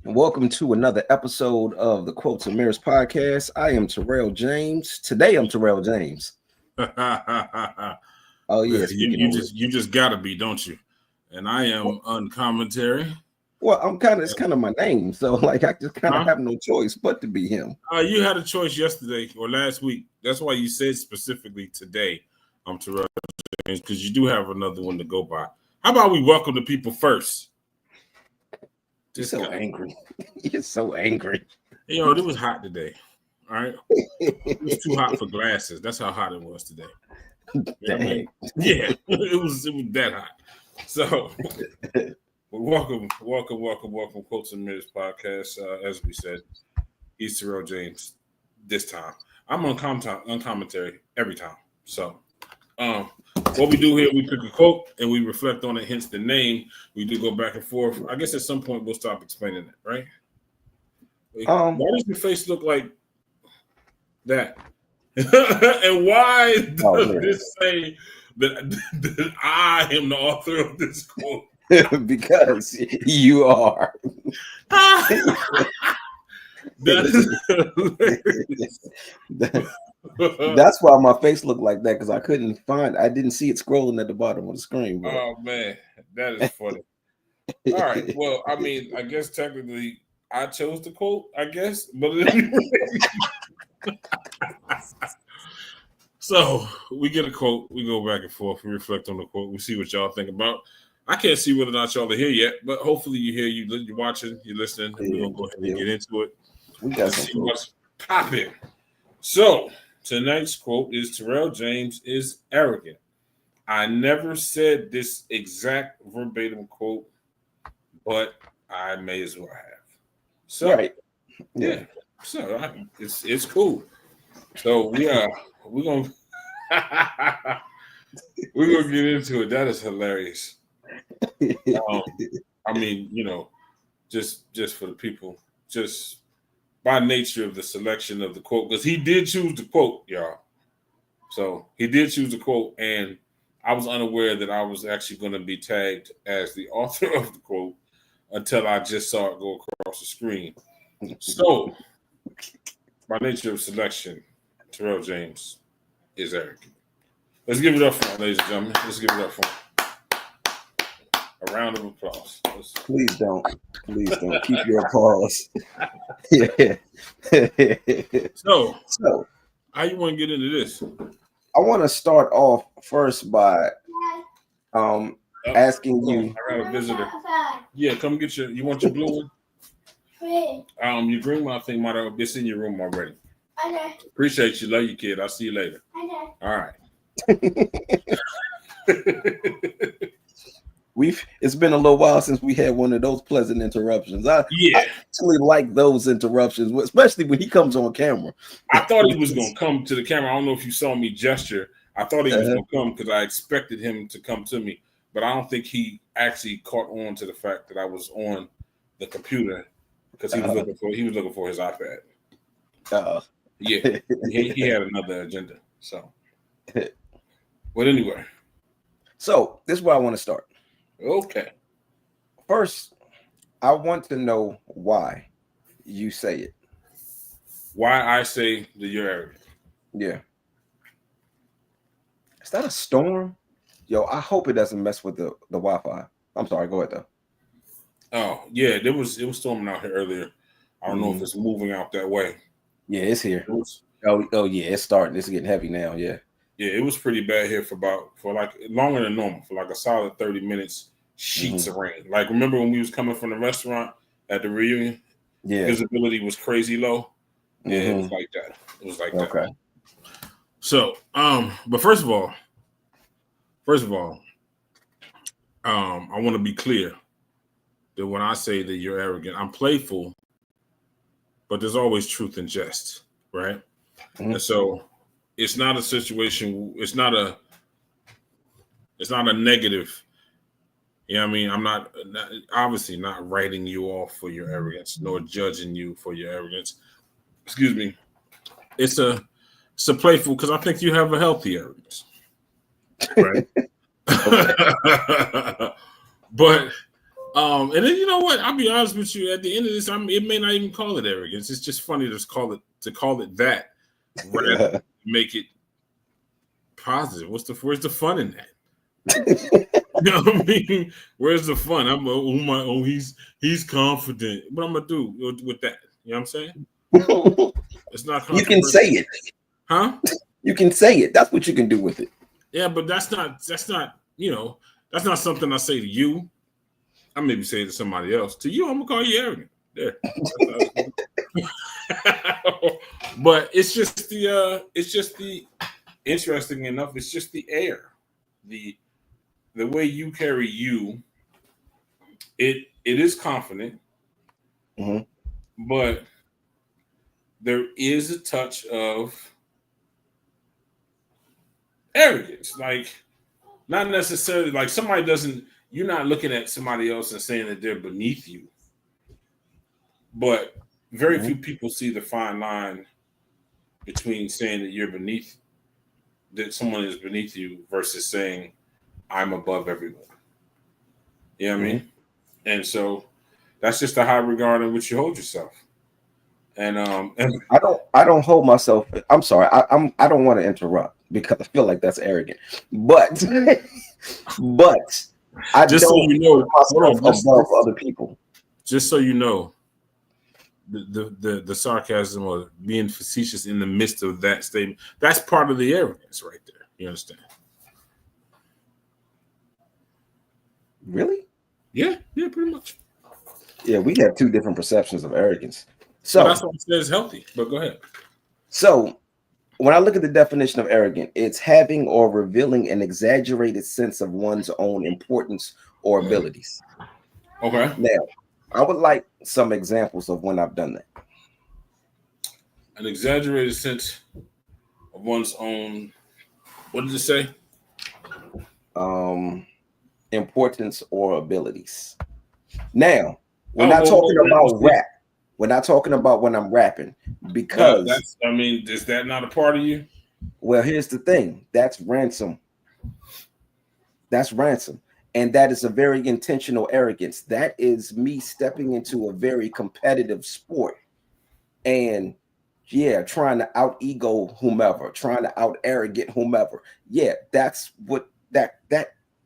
Welcome to another episode of the Quotes and Mirrors podcast. I am Tyrell James. Today I'm Tyrell James. Oh yes, you just gotta be, don't you? And I am Uncommonterry. Well, it's kind of my name, so like I just kind of have no choice but to be him. You had a choice yesterday or last week. That's why you said specifically today I'm Tyrell James, because you do have another one to go by. How about we welcome the people first? You're so angry. You're so angry. You know, it was hot today. All right. It was too hot for glasses. That's how hot it was today. You know what I mean? Yeah, it was that hot. So welcome, Quotes and Mirrors podcast. As we said, he's Tyrell James this time. I'm uncommentary every time. So what we do here, we pick a quote and we reflect on it, hence the name. We do go back and forth. I guess at some point we'll stop explaining it, right? Why does your face look like that? And why does this say that I am the author of this quote? Because you are. That's why my face looked like that, because I didn't see it scrolling at the bottom of the screen. Bro. Oh man, that is funny. All right, well, I mean, I guess technically I chose the quote, I guess, but so we get a quote, we go back and forth, we reflect on the quote, we see what y'all think about. I can't see whether or not y'all are here yet, but hopefully you're watching, you're listening, and we're gonna go ahead and get into it. We got see what's popping. So tonight's quote is Tyrell James is arrogant. I never said this exact verbatim quote, but I may as well have. So right. Yeah. So it's cool. So we're gonna get into it. That is hilarious. I mean, you know, just for the people, just by nature of the selection of the quote, because he did choose the quote, y'all. So he did choose the quote, and I was unaware that I was actually going to be tagged as the author of the quote until I just saw it go across the screen. So, by nature of selection, Tyrell James is arrogant. Let's give it up for him, ladies and gentlemen. Let's give it up for him. A round of applause. Please don't keep your applause. Yeah. So, how you want to get into this? I want to start off first by asking you. I got a visitor. Yeah, come get you want your blue one? Your green one I think might have been in your room already. Okay. Appreciate you. Love you, kid. I'll see you later. Okay. All right. It's been a little while since we had one of those pleasant interruptions. I actually like those interruptions, especially when he comes on camera. I thought he was going to come to the camera. I don't know if you saw me gesture. I thought he was going to come because I expected him to come to me, but I don't think he actually caught on to the fact that I was on the computer because he was looking for his iPad. Yeah, he had another agenda. So, but anyway, so this is where I want to start. Okay. First, I want to know why you say it. Why I say that you're arrogant. Yeah. Is that a storm? Yo, I hope it doesn't mess with the Wi-Fi. I'm sorry, go ahead though. Oh, yeah, it was storming out here earlier. I don't know if it's moving out that way. Yeah, it's here. Oh yeah, it's starting. It's getting heavy now, yeah. Yeah, it was pretty bad here for like longer than normal, for like a solid 30 minutes, sheets of rain. Like, remember when we was coming from the restaurant at the reunion? Yeah. Visibility was crazy low. Yeah, it was like that. Okay. So, but first of all, I want to be clear that when I say that you're arrogant, I'm playful, but there's always truth in jest, right? And so it's not a situation. It's not a negative. You know what I mean? I'm not obviously not writing you off for your arrogance, nor judging you for your arrogance. Excuse me. It's a playful, because I think you have a healthy arrogance, right? But And then you know what? I'll be honest with you. At the end of this, it may not even call it arrogance. It's just funny to call it that, rather than make it positive. Where's the fun in that? You know what I mean? Where's the fun? He's confident. What I'm gonna do with that? You know what I'm saying? It's not. You can say it, huh? You can say it. That's what you can do with it. Yeah, but that's not. You know, that's not something I say to you. I maybe say it to somebody else. To you, I'm gonna call you arrogant. There. But it's just the interesting enough. It's just the air, the way you carry you. It is confident, but there is a touch of arrogance. Like, not necessarily like somebody doesn't. You're not looking at somebody else and saying that they're beneath you. But very few people see the fine line between saying that someone is beneath you versus saying I'm above everyone. You know what I mean? And so that's just the high regard in which you hold yourself. And I don't hold myself. I'm sorry. I don't want to interrupt because I feel like that's arrogant. But I just don't so you know, above other people. Just so you know, the sarcasm or being facetious in the midst of that statement, that's part of the arrogance right there. You understand? Really? Yeah, pretty much. Yeah, we have two different perceptions of arrogance. So that's what I say is healthy. But go ahead. So when I look at the definition of arrogant, it's having or revealing an exaggerated sense of one's own importance or abilities. Okay. Now, I would like some examples of when I've done that. An exaggerated sense of one's own, what did it say? Importance or abilities. Now, we're not talking about rap. We're not talking about when I'm rapping, because is that not a part of you? Well, here's the thing. That's ransom. And that is a very intentional arrogance. That is me stepping into a very competitive sport and trying to out ego whomever, trying to out arrogant whomever. Yeah, that's what that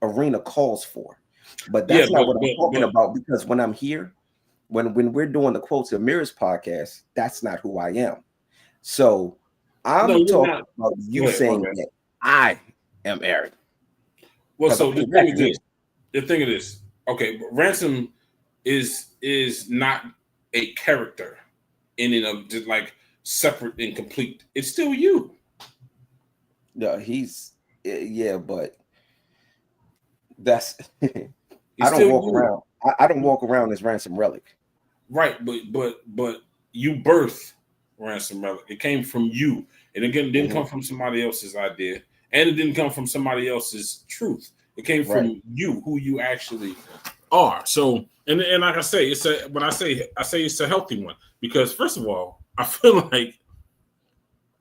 arena calls for. But that's not what I'm talking about, because when I'm here, when we're doing the Quotes and Mirrors podcast, that's not who I am. So I'm talking about you saying that I am arrogant. Well, so the thing is, okay, ransom is not a character in and of just like separate and complete. It's still you. No, but that's I don't walk around as Ransom Relic. Right, but you birthed Ransom Relic. It came from you. And again, it didn't come from somebody else's idea. And it didn't come from somebody else's truth. It came from you, who you actually are. So, and like I say, I say it's a healthy one, because first of all, I feel like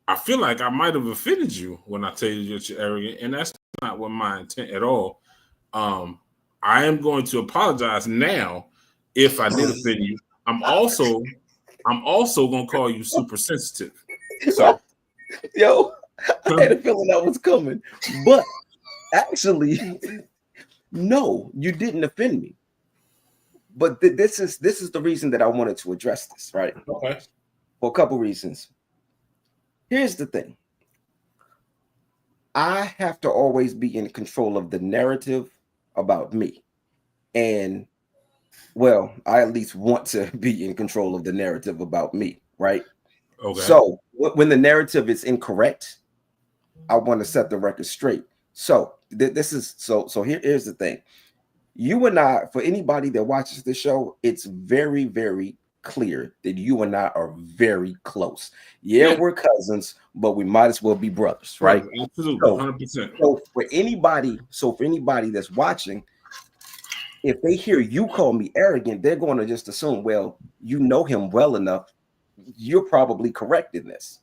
I might have offended you when I tell you that you're arrogant, and that's not what my intent at all. I am going to apologize now if I did offend you. I'm also gonna call you super sensitive. So, yo, I had a feeling that was coming, but actually, no, you didn't offend me. But this is the reason that I wanted to address this, right? Okay. For a couple reasons. Here's the thing. I have to always be in control of the narrative about me. And well, I at least want to be in control of the narrative about me, right? Okay. So when the narrative is incorrect, I want to set the record straight. So this is here's the thing. You and I, for anybody that watches the show, it's very, very clear that you and I are very close. Yeah, we're cousins, but we might as well be brothers, right? Absolutely, 100%. So for anybody that's watching, if they hear you call me arrogant, they're going to just assume, well, you know him well enough, you're probably correct in this.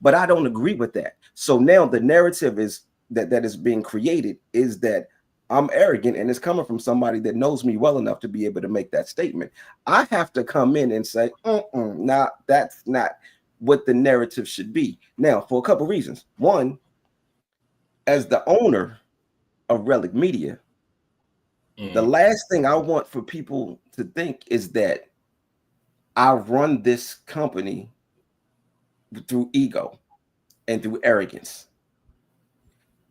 But I don't agree with that. So now the narrative is that is being created is that I'm arrogant, and it's coming from somebody that knows me well enough to be able to make that statement. I have to come in and say, nah, that's not what the narrative should be. Now, for a couple reasons. One, as the owner of Relic Media, the last thing I want for people to think is that I run this company through ego and through arrogance.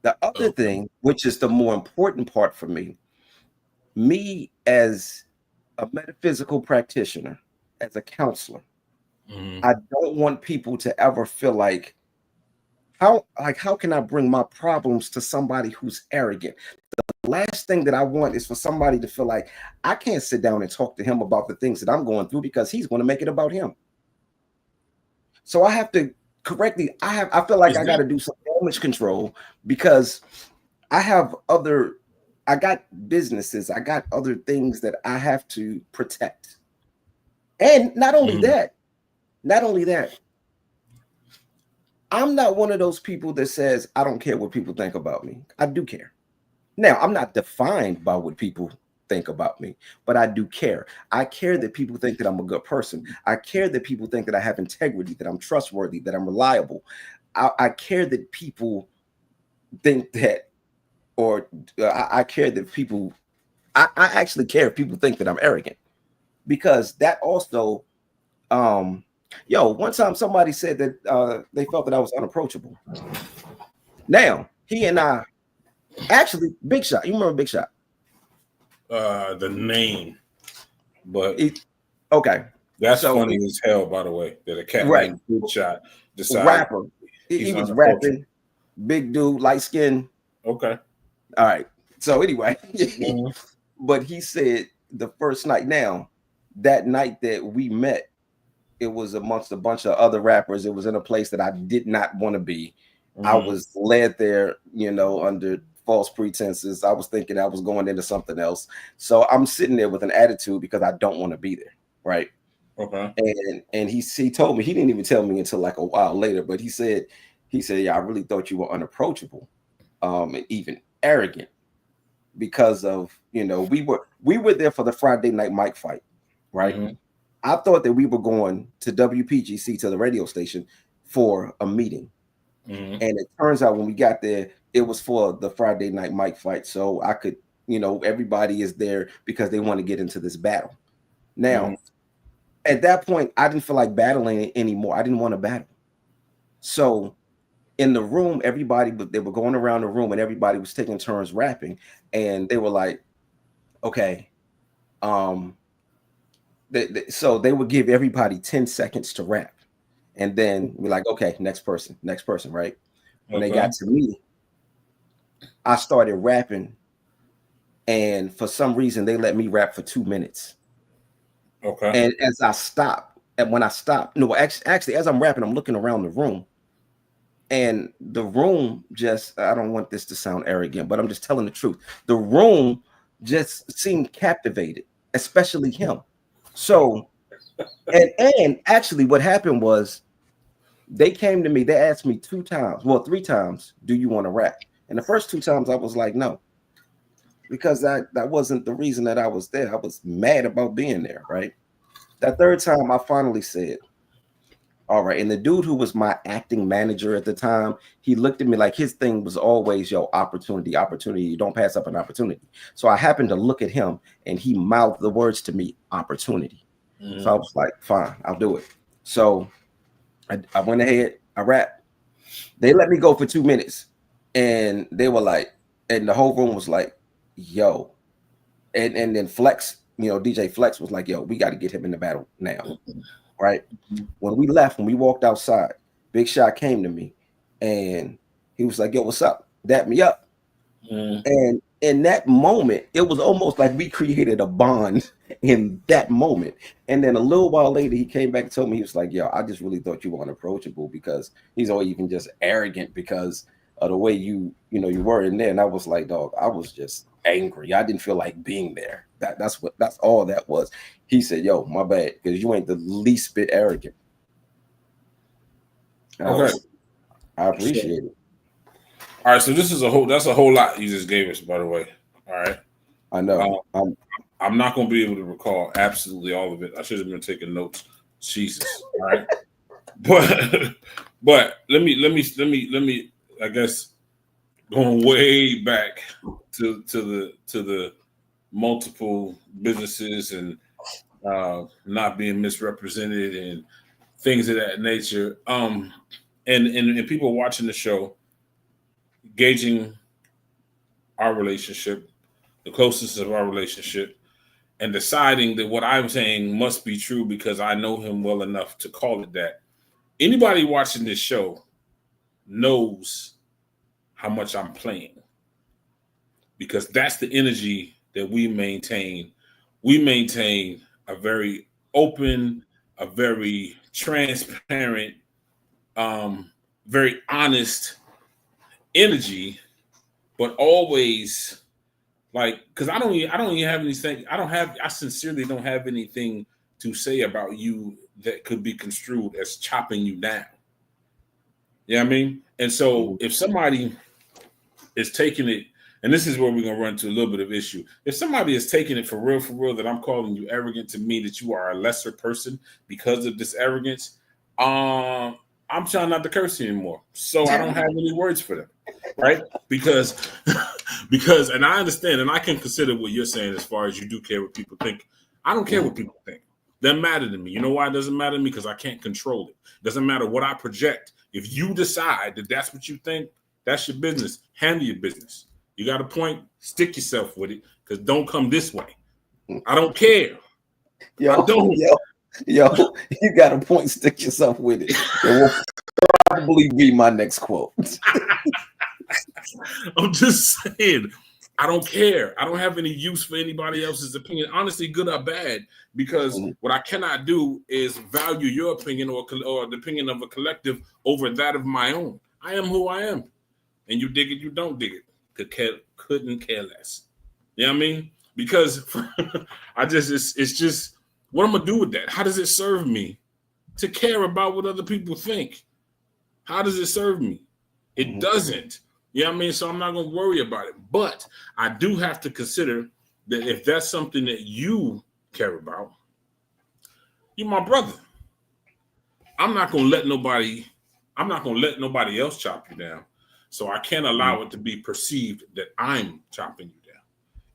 The other thing, which is the more important part for me as a metaphysical practitioner, as a counselor, I don't want people to ever feel like how can I bring my problems to somebody who's arrogant? The last thing that I want is for somebody to feel like I can't sit down and talk to him about the things that I'm going through because he's going to make it about him. So I have to correctly, I feel like I got to do some damage control because I got businesses, I got other things that I have to protect. And not only that, I'm not one of those people that says, I don't care what people think about me. I do care. Now, I'm not defined by what people think about me, but I do care. I care that people think that I'm a good person. I care that people think that I have integrity, that I'm trustworthy, that I'm reliable. I care that people think that, or I care that people, I actually care if people think that I'm arrogant, because that also, one time somebody said that they felt that I was unapproachable. Now, he and I, actually, Big Shot, you remember Big Shot? The name, but okay, that's so funny as hell. By the way, that a cat named Big Shot decided rapper. He was rapping, big dude, light skin. Okay, all right. So anyway, but he said the first night. Now, that night that we met, it was amongst a bunch of other rappers. It was in a place that I did not want to be. I was led there, under false pretenses. I was thinking I was going into something else. So I'm sitting there with an attitude because I don't want to be there. Right. Okay. And he told me, he didn't even tell me until like a while later, but he said, yeah, I really thought you were unapproachable, and even arrogant, because of, we were there for the Friday night mic fight. Right. I thought that we were going to WPGC, to the radio station, for a meeting. And it turns out when we got there, it was for the Friday night mic fight. So I could, everybody is there because they want to get into this battle. Now, at that point, I didn't feel like battling anymore. I didn't want to battle. So in the room, they were going around the room and everybody was taking turns rapping. And they were like, okay, so they would give everybody 10 seconds to rap. And then we're like, okay, next person, right? When they got to me, I started rapping. And for some reason, they let me rap for 2 minutes. Okay. And as I stopped, actually, as I'm rapping, I'm looking around the room. And the room I don't want this to sound arrogant, but I'm just telling the truth. The room just seemed captivated, especially him. So, and actually what happened was, they came to me, they asked me 3 times, do you want to rap? And the first 2 times I was like, no, because that wasn't the reason that I was there. I was mad about being there, right? That third time I finally said, all right. And the dude who was my acting manager at the time, he looked at me like his thing was always, opportunity. You don't pass up an opportunity. So I happened to look at him and he mouthed the words to me, opportunity. So I was like, fine, I'll do it. So I went ahead, I rapped. They let me go for 2 minutes. And they were like, and the whole room was like, yo. And then Flex, DJ Flex was like, yo, we got to get him in the battle now. Right. When we walked outside, Big Shot came to me and he was like, yo, what's up? Dap me up. And in that moment, it was almost like we created a bond in that moment. And then a little while later, he came back and told me, he was like, yo, I just really thought you were unapproachable, because he's or even just arrogant because of the way you were in there. And I was like, dog, I was just angry. I didn't feel like being there. That's all that was. He said, yo, my bad, because you ain't the least bit arrogant. Okay. I appreciate it. All right, so that's a whole lot you just gave us, by the way. All right. I know. I'm not going to be able to recall absolutely all of it. I should have been taking notes. Jesus. All right. But let me. I guess going way back to the multiple businesses and not being misrepresented and things of that nature. And people watching the show, gauging our relationship, the closeness of our relationship, and deciding that what I'm saying must be true because I know him well enough to call it that. Anybody watching this show knows how much I'm playing because that's the energy that we maintain. We maintain a very open, a very transparent, very honest energy, but always like, because I don't even have anything. I sincerely don't have anything to say about you that could be construed as chopping you down. You know what I mean? And so if somebody is taking it, and this is where we're gonna run into a little bit of issue. If somebody is taking it for real, that I'm calling you arrogant to mean that you are a lesser person because of this arrogance, I'm trying not to curse anymore. So I don't have any words for them. Right? Because and I understand and I can consider what you're saying as far as you do care what people think. I don't care what people think. Doesn't matter to me. You know why it doesn't matter to me? Because I can't control it. Doesn't matter what I project. If you decide that that's what you think, that's your business. Handle your business. You got a point, stick yourself with it, because don't come this way. I don't care. Yo, you got a point, stick yourself with it. It will probably be my next quote. I'm just saying, I don't care. I don't have any use for anybody else's opinion, honestly, good or bad, because what I cannot do is value your opinion or the opinion of a collective over that of my own. I am who I am. And you dig it, you don't dig it. Couldn't care less. You know what I mean? Because it's just what I'm gonna do with that. How does it serve me to care about what other people think? How does it serve me? It doesn't. You know what I mean? So I'm not gonna worry about it. But I do have to consider that if that's something that you care about, you're my brother. I'm not gonna let nobody else chop you down. So I can't allow it to be perceived that I'm chopping you down.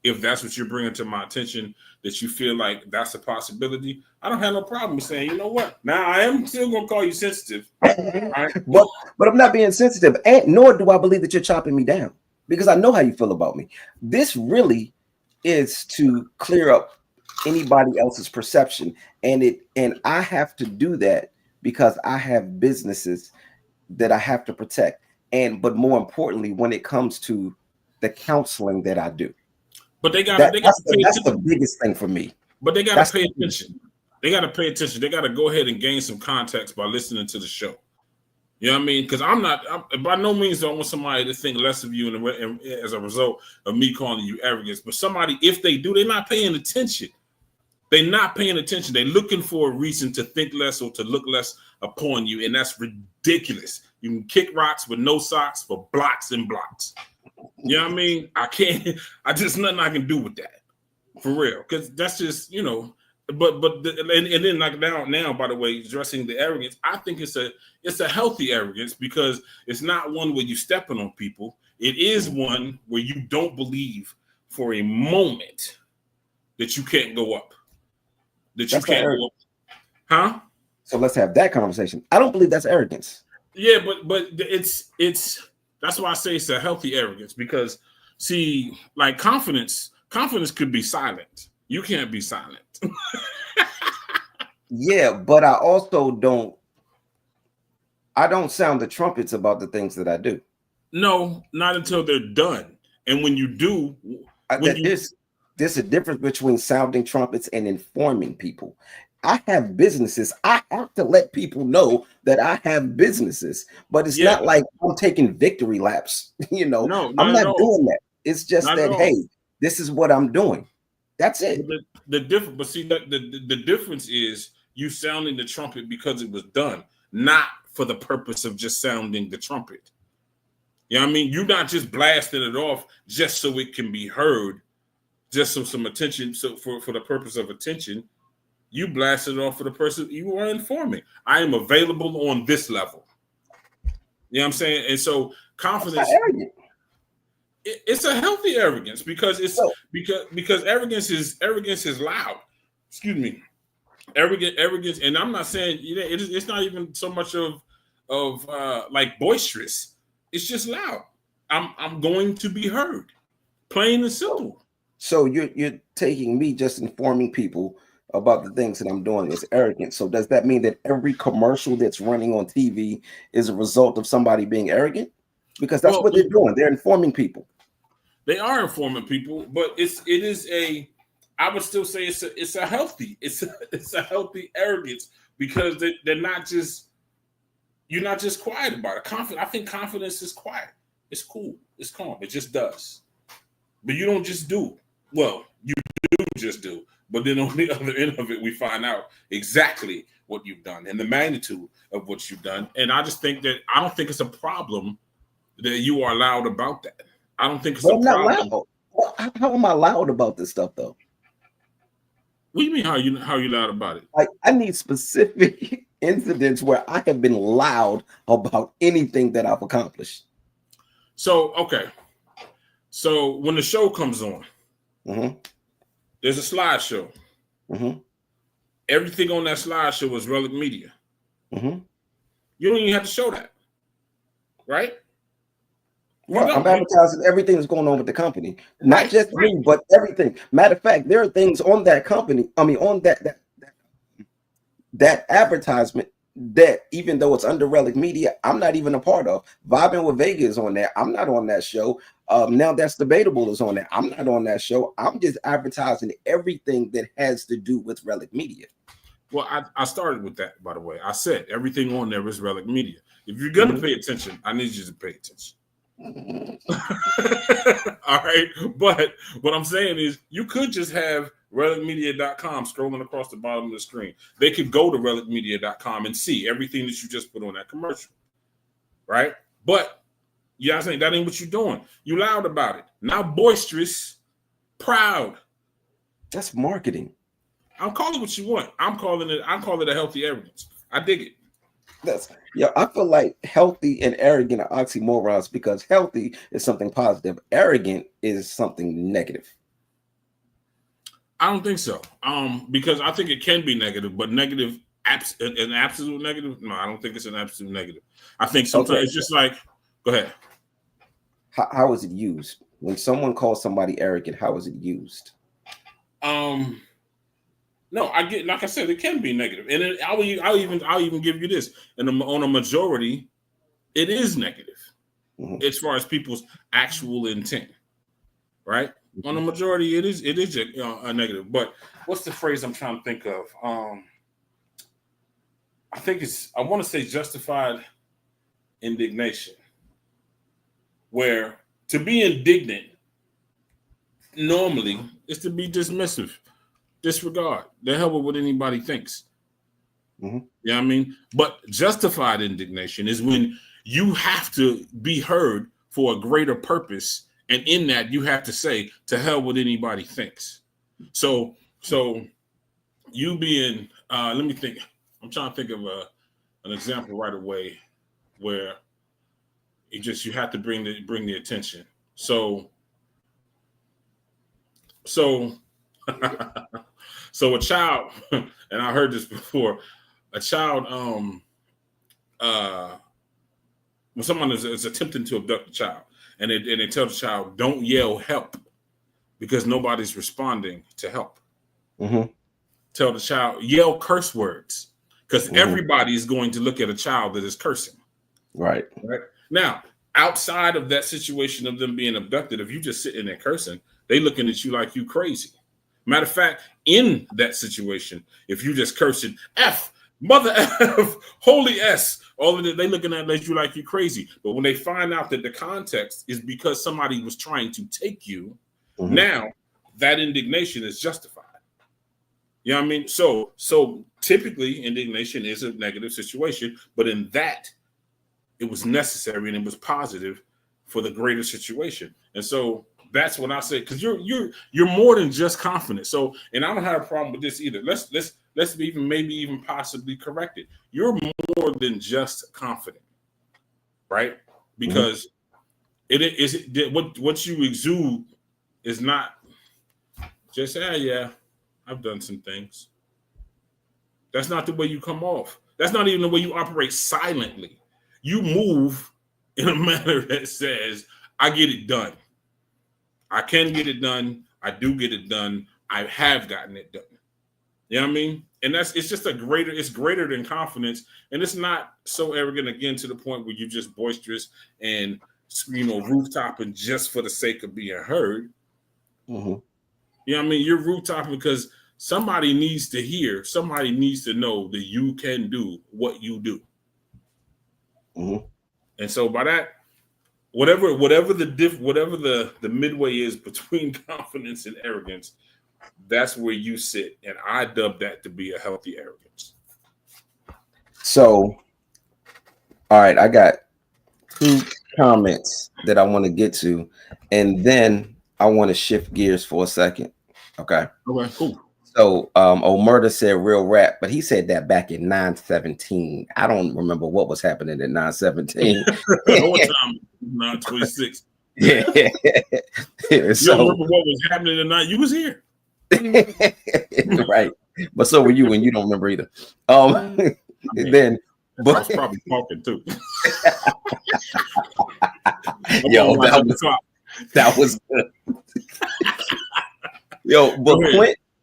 If that's what you're bringing to my attention, that you feel like that's a possibility, I don't have no problem saying, you know what? Now I am still going to call you sensitive. Right? But I'm not being sensitive, and nor do I believe that you're chopping me down because I know how you feel about me. This really is to clear up anybody else's perception, and I have to do that because I have businesses that I have to protect. But more importantly, when it comes to the counseling that I do, but that's the biggest thing for me. But they got to pay attention. They got to pay attention. They got to go ahead and gain some context by listening to the show. You know what I mean? Because I'm by no means don't want somebody to think less of you and as a result of me calling you arrogance. But somebody, if they do, they're not paying attention. They're not paying attention. They're looking for a reason to think less or to look less upon you, and that's ridiculous. You can kick rocks with no socks for blocks and blocks. You know what I mean? I just nothing I can do with that. For real. Because that's just, you know, and then like now, by the way, addressing the arrogance, I think it's a healthy arrogance because it's not one where you're stepping on people. It is one where you don't believe for a moment that you can't go up. That you can't go up. Huh? So let's have that conversation. I don't believe that's arrogance. Yeah, but it's that's why I say it's a healthy arrogance because see, like confidence could be silent. You can't be silent. Yeah, but I also don't sound the trumpets about the things that I do. No, not until they're done. And when you do, there's a difference between sounding trumpets and informing people. I have businesses. I have to let people know that I have businesses, but it's not like I'm taking victory laps. You know, I'm not doing that. It's just hey, this is what I'm doing. That's it. The difference, but see, the difference is you sounding the trumpet because it was done, not for the purpose of just sounding the trumpet. You know what I mean? You're not just blasting it off just so it can be heard just some attention. So for the purpose of attention, you blasted it off for the person you were informing. I am available on this level. You know what I'm saying? And so confidence, it's a healthy arrogance because because arrogance is loud. Excuse me. Arrogance, and I'm not saying it's not even so much of like boisterous. It's just loud. I'm going to be heard. Plain and simple. So you're taking me just informing people about the things that I'm doing is arrogant. So does that mean that every commercial that's running on TV is a result of somebody being arrogant? Because that's what they're doing. They're informing people. They are informing people, but I would still say it's a healthy arrogance because they're not just, you're not just quiet about it. I think confidence is quiet. It's cool. It's calm. It just does. But you don't just do. Well, you do just do. But then on the other end of it, we find out exactly what you've done and the magnitude of what you've done. And I just think that I don't think it's a problem that you are loud about that. I don't think it's a problem. Loud. How am I loud about this stuff though? What do you mean how you loud about it? Like I need specific incidents where I have been loud about anything that I've accomplished. So okay. So when the show comes on, there's a slideshow. Everything on that slideshow is Relic Media. You don't even have to show that, right? Well, I'm advertising everything that's going on with the company, not just me, but everything. Matter of fact, there are things on that company. I mean, on that advertisement that even though it's under Relic Media, I'm not even a part of. Vibing with Vega is on there. I'm not on that show. Now That's Debatable is on there. I'm not on that show. I'm just advertising everything that has to do with Relic Media. Well, I started with that, by the way. I said everything on there is Relic Media. If you're going to pay attention, I need you to pay attention. All right. But what I'm saying is you could just have relicmedia.com scrolling across the bottom of the screen. They could go to relicmedia.com and see everything that you just put on that commercial. Right? But yeah, I think that ain't what you're doing. You loud about it. Now boisterous, proud. That's marketing. I'll call it what you want. I'm calling it a healthy arrogance. I dig it. I feel like healthy and arrogant are oxymorons because healthy is something positive. Arrogant is something negative. I don't think so. Because I think it can be negative, but negative, an absolute negative. No, I don't think it's an absolute negative. I think sometimes it's just like, go ahead. How is it used? When someone calls somebody arrogant, how is it used? No, I get, like I said, it can be negative, and I'll even give you this. And on a majority, it is negative as far as people's actual intent, right? On a majority, it is a negative. But what's the phrase I'm trying to think of? I want to say justified indignation, where to be indignant normally is to be dismissive. Disregard. The hell with what anybody thinks. You know what I mean? But justified indignation is when you have to be heard for a greater purpose. And in that, you have to say, to hell with anybody thinks. So you being, let me think. I'm trying to think of an example right away where you have to bring the attention. So a child, and I heard this before, a child, when someone is attempting to abduct a child, and they tell the child, don't yell help, because nobody's responding to help. Tell the child, yell curse words, because everybody is going to look at a child that is cursing. Right. Now, outside of that situation of them being abducted, if you just sitting there cursing, they looking at you like you crazy. Matter of fact, in that situation, if you just cursing F, mother F, holy S, all of it, they looking at you like you crazy. But when they find out that the context is because somebody was trying to take you, now that indignation is justified. You know what I mean? So typically indignation is a negative situation, but in that it was necessary and it was positive for the greater situation. And so That's what I say, because you're more than just confident. So, and I don't have a problem with this either. Let's even possibly correct it. You're more than just confident, right? Because what you exude is not just yeah, I've done some things. That's not the way you come off. That's not even the way you operate silently. You move in a manner that says, I get it done. I can get it done. I do get it done. I have gotten it done. You know what I mean? And it's greater than confidence. And it's not so arrogant again to the point where you're just boisterous and, rooftoping just for the sake of being heard. Mm-hmm. You know what I mean? You're rooftoping because somebody needs to hear, somebody needs to know that you can do what you do. Mm-hmm. And so by that, whatever the midway is between confidence and arrogance, that's where you sit. And I dub that to be a healthy arrogance. So, all right, I got 2 comments that I want to get to, and then I want to shift gears for a second. Okay, cool. So Omerta said real rap, but he said that back in 917. I don't remember what was happening in 917. What time? 926. Yeah. You don't remember what was happening tonight? You was here. Right. But so were you, and you don't remember either. Then I was probably talking too. Yo, that was good. Yo, but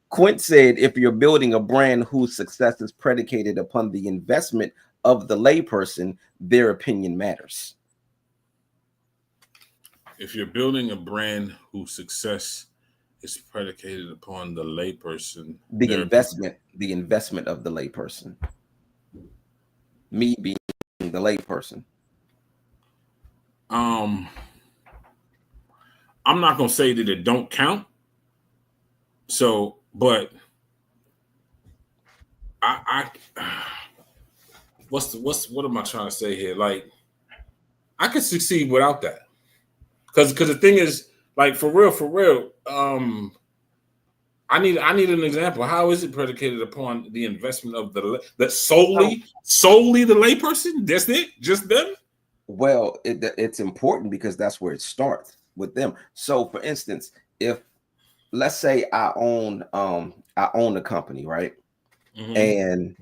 Quint said, if you're building a brand whose success is predicated upon the investment of the layperson, their opinion matters. If you're building a brand whose success is predicated upon the layperson, the investment of the layperson. Me being the layperson. I'm not gonna say that it don't count. So, but what am I trying to say here? Like, I could succeed without that, because the thing is, like, for real. I need an example. How is it predicated upon the investment of solely the layperson? That's it, just them. Well, it's important because that's where it starts with them. So, for instance, if let's say I own a company, right? Mm-hmm. And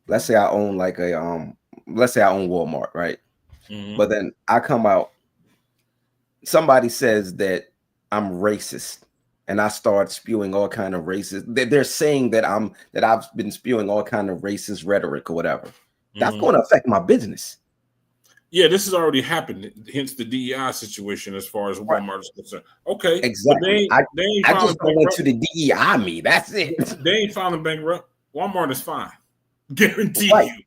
let's say I own let's say I own Walmart, right? Mm-hmm. But then I come out, somebody says that I'm racist, and I start spewing all kind of racist. They're saying that I've been spewing all kind of racist rhetoric or whatever. That's going to affect my business. Yeah, this has already happened. Hence the DEI situation as far as Walmart is concerned. Okay, exactly. I just went to the DEI me. That's it. They ain't filing bankrupt. Walmart is fine. Guarantee you.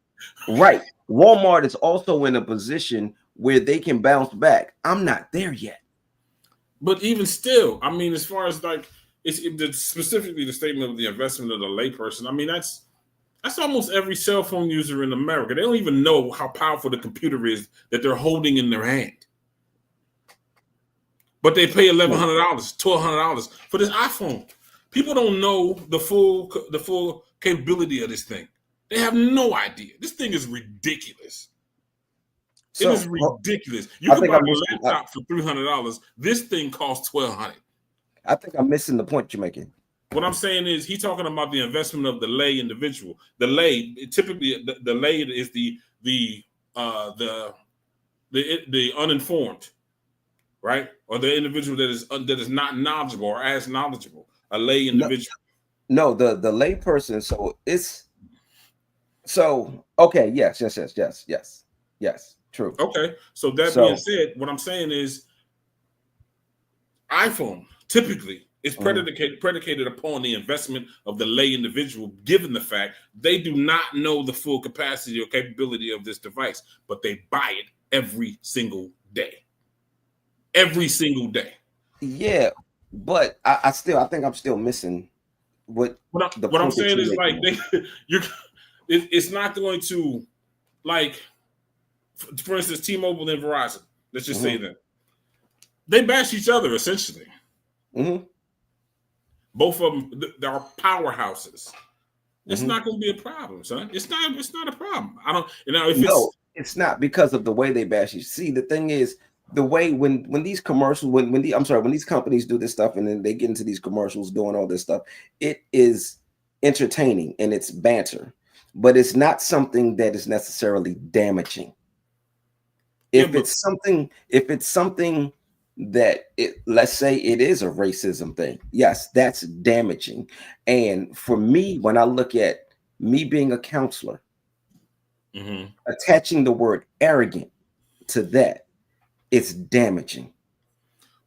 Right. Walmart is also in a position where they can bounce back. I'm not there yet. But even still, I mean, as far as like specifically the statement of the investment of the layperson, I mean, that's almost every cell phone user in America. They don't even know how powerful the computer is that they're holding in their hand. But they pay $1,100, $1,200 for this iPhone. People don't know the full capability of this thing. They have no idea. This thing is ridiculous. It is ridiculous. You can buy a laptop for $300. This thing costs $1,200. I think I'm missing the point you're making. What I'm saying is he's talking about the investment of the lay individual. The lay, typically, the lay is the uninformed, right? Or the individual that is not knowledgeable or as knowledgeable. A lay individual. No, the lay person. Okay. Yes. True. Okay. So being said, what I'm saying is iPhone typically is predicated upon the investment of the lay individual, given the fact they do not know the full capacity or capability of this device, but they buy it every single day. Every single day. Yeah, but I think I'm still missing what I'm saying is like it's not going to, like, for instance, T-Mobile and Verizon. Let's just say that they bash each other essentially. Mm-hmm. Both of them, they are powerhouses. It's Mm-hmm. not going to be a problem, son. It's not a problem. I don't. You know, if No, it's not because of the way they bash you. See, the thing is, the way when these commercials, when these companies do this stuff and then they get into these commercials doing all this stuff, it is entertaining and it's banter, but it's not something that is necessarily damaging. If it's something that let's say it is a racism thing, yes, that's damaging. And for me, when I look at me being a counselor, mm-hmm. attaching the word arrogant to that, it's damaging.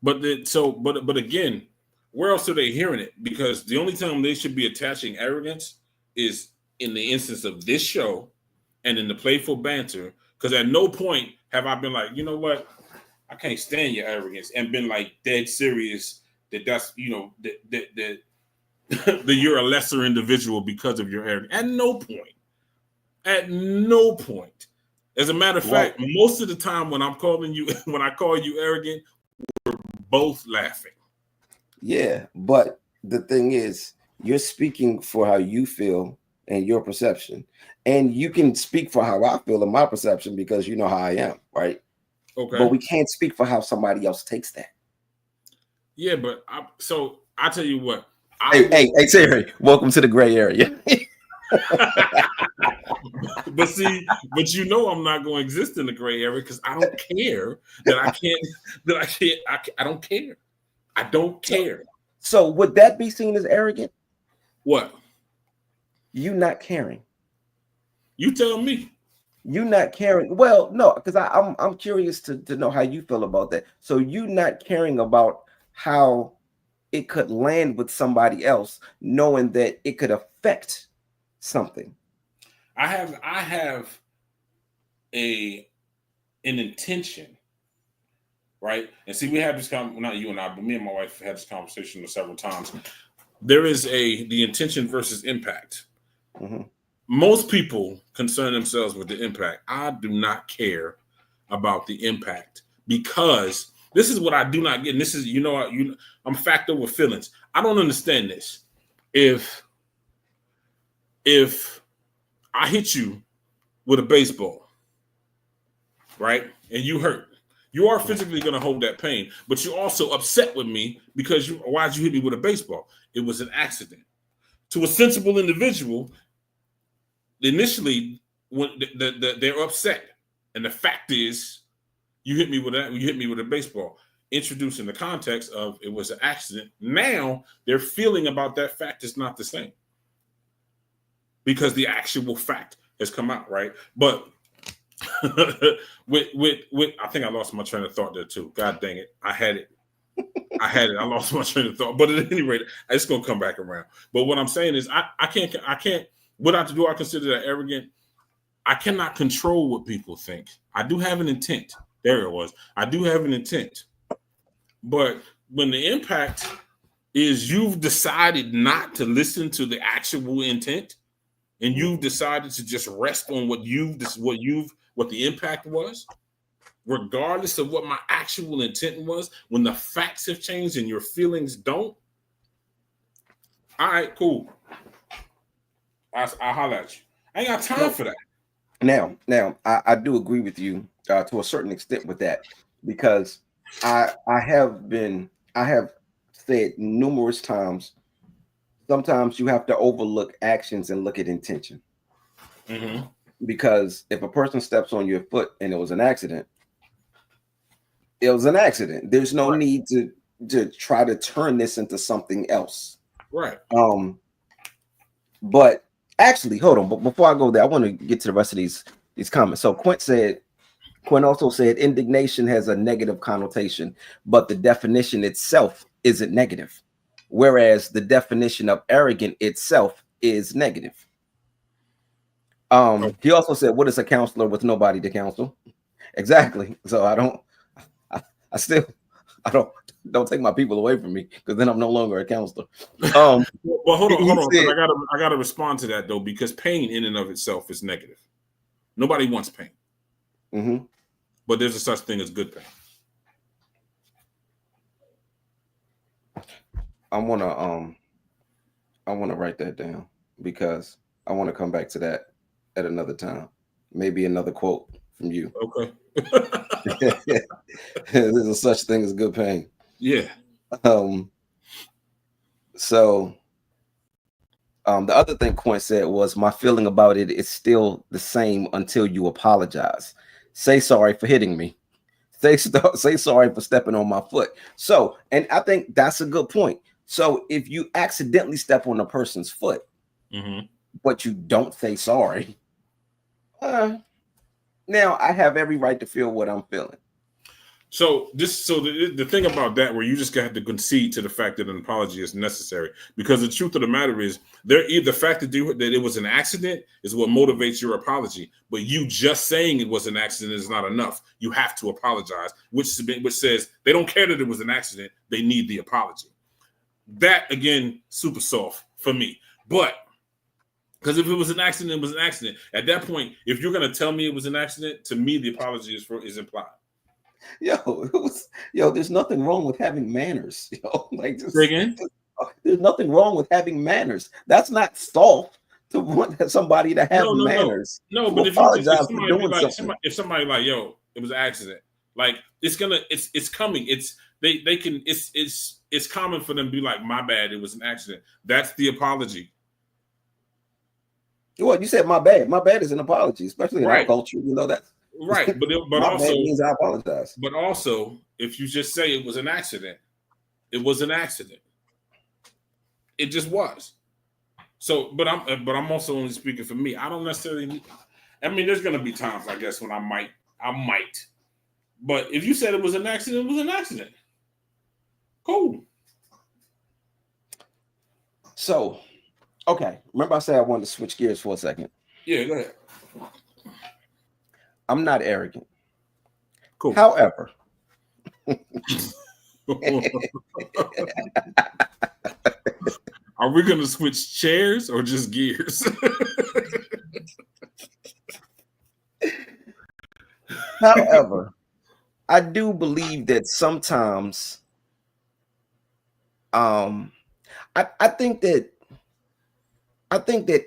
But again, where else are they hearing it? Because the only time they should be attaching arrogance is in the instance of this show and in the playful banter. Because at no point have I been like, you know what, I can't stand your arrogance, and been like dead serious that's that you're a lesser individual because of your arrogance. At no point. At no point. As a matter of fact, most of the time when I call you arrogant, we're both laughing. Yeah, but the thing is, you're speaking for how you feel and your perception, and you can speak for how I feel and my perception because you know how I am, right? Okay. But we can't speak for how somebody else takes that. Yeah, but I tell you what. Hey, Terry, welcome to the gray area. But you know I'm not going to exist in the gray area because I don't care that I can't. I don't care. I don't care. So would that be seen as arrogant? What? You not caring. You tell me. You not caring. Well, no, because I'm curious to know how you feel about that. So you not caring about how it could land with somebody else, knowing that it could affect something. I have an intention, right? And see, we have this not you and I, but me and my wife had this conversation several times. There is the intention versus impact. Mm-hmm. Most people concern themselves with the impact. I do not care about the impact because this is what I do not get. And this is, I'm fact over feelings. I don't understand this. If I hit you with a baseball, right, and you hurt, you are physically going to hold that pain, but you're also upset with me because why'd you hit me with a baseball? It was an accident. To a sensible individual, initially, when they're upset, and the fact is, you hit me with a baseball. Introducing the context of it was an accident. Now their feeling about that fact is not the same because the actual fact has come out, right? But with I think I lost my train of thought there too. God dang it, I had it. I lost my train of thought. But at any rate, it's gonna come back around. But what I'm saying is, I can't. What I do, I consider that arrogant. I cannot control what people think. I do have an intent. There it was. I do have an intent. But when the impact is you've decided not to listen to the actual intent, and you've decided to just rest on what the impact was, regardless of what my actual intent was, when the facts have changed and your feelings don't, all right, cool. I'll holler at you. I ain't got time for that. Now, I do agree with you to a certain extent with that because I have said numerous times. Sometimes you have to overlook actions and look at intention. Mm-hmm. Because if a person steps on your foot and it was an accident, it was an accident. There's no need to try to turn this into something else. Right. But actually, hold on. But before I go there, I want to get to the rest of these comments. So Quinn also said indignation has a negative connotation, but the definition itself isn't negative. Whereas the definition of arrogant itself is negative. He also said, what is a counselor with nobody to counsel? Exactly. So I don't take my people away from me because then I'm no longer a counselor. Well, hold on. Said, I gotta respond to that though, because pain in and of itself is negative. Nobody wants pain. Mm-hmm. But there's a such thing as good pain. I wanna write that down because I want to come back to that at another time. Maybe another quote from you. Okay. There's a such thing as good pain. Yeah. So the other thing Quinn said was, my feeling about it is still the same until you apologize. Say sorry for hitting me. Say sorry for stepping on my foot. So, and I think that's a good point. So if you accidentally step on a person's foot, but you don't say sorry, now I have every right to feel what I'm feeling. So the thing about that, where you just got to concede to the fact that an apology is necessary, because the truth of the matter is, the fact that it was an accident is what motivates your apology. But you just saying it was an accident is not enough. You have to apologize, which says they don't care that it was an accident. They need the apology. That, again, super soft for me. But because if it was an accident, it was an accident. At that point, if you're going to tell me it was an accident, to me the apology is implied. There's nothing wrong with having manners. Again? There's nothing wrong with having manners. That's not soft to want somebody to have manners. No, but if somebody like, yo, it was an accident, like it's coming. It's common for them to be like, my bad, it was an accident. That's the apology. Well, you said my bad. My bad is an apology, especially in our culture. You know that. Right, but my also bad means I apologize. But also, if you just say it was an accident, it was an accident. It just was. So, but I'm also only speaking for me. I don't necessarily. I mean, there's going to be times, I guess, when I might. But if you said it was an accident, it was an accident. Cool. So, okay. Remember I said I wanted to switch gears for a second. Yeah, go ahead. I'm not arrogant. Cool. However, are we going to switch chairs or just gears? However, I do believe that sometimes, I think that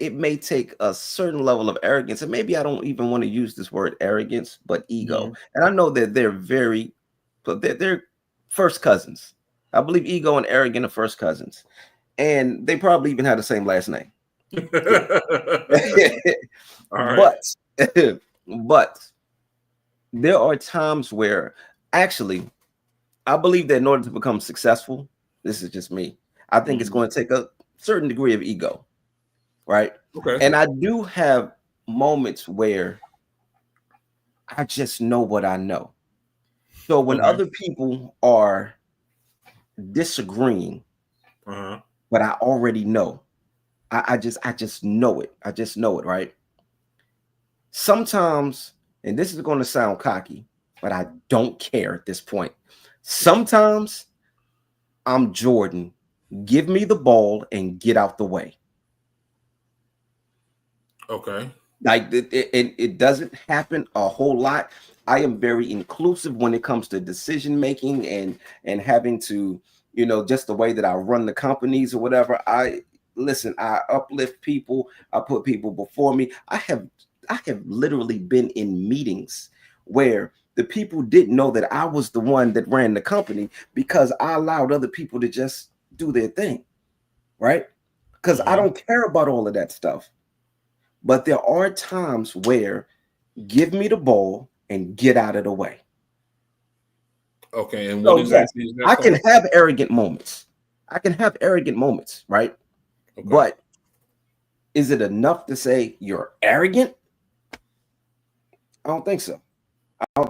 it may take a certain level of arrogance, and maybe I don't even want to use this word arrogance, but ego. And I know that they're first cousins. I believe ego and arrogant are first cousins, and they probably even have the same last name. But there are times where, actually, I believe that in order to become successful, this is just me, I think it's going to take a certain degree of ego. Right. Okay. And I do have moments where I just know what I know. So when other people are disagreeing, but I already know, I just know it. I just know it. Right. Sometimes, and this is going to sound cocky, but I don't care at this point. Sometimes I'm Jordan. Give me the ball and get out the way. Okay. Like it doesn't happen a whole lot. I am very inclusive when it comes to decision making and having to, just the way that I run the companies or whatever. I uplift people. I put people before me. I have literally been in meetings where the people didn't know that I was the one that ran the company because I allowed other people to just do their thing, right? Because I don't care about all of that stuff. But there are times where give me the ball and get out of the way. Okay, and what exactly is that? I can have arrogant moments. Right? Okay. But is it enough to say you're arrogant? I don't think so. And I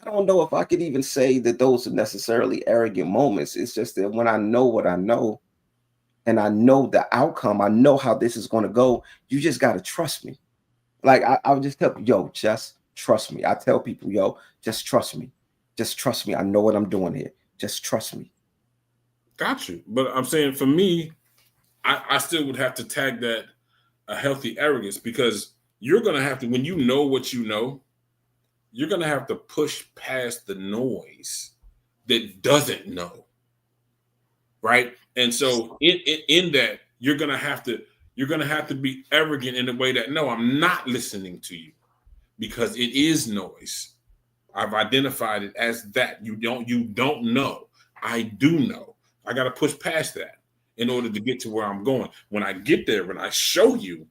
don't know if I could even say that those are necessarily arrogant moments. It's just that when I know what I know, and I know the outcome, I know how this is going to go, you just got to trust me. Like I'll just tell you, just trust me. I tell people, just trust me. Just trust me. I know what I'm doing here. Just trust me. Got you. But I'm saying for me, I still would have to tag that a healthy arrogance, because you're going to have to, when you know what you know, you're going to have to push past the noise that doesn't know, right? And so in that, you're gonna have to be arrogant in the way that, no, I'm not listening to you because it is noise. I've identified it as that. You don't know. I do know. I got to push past that in order to get to where I'm going. When I get there, when I show you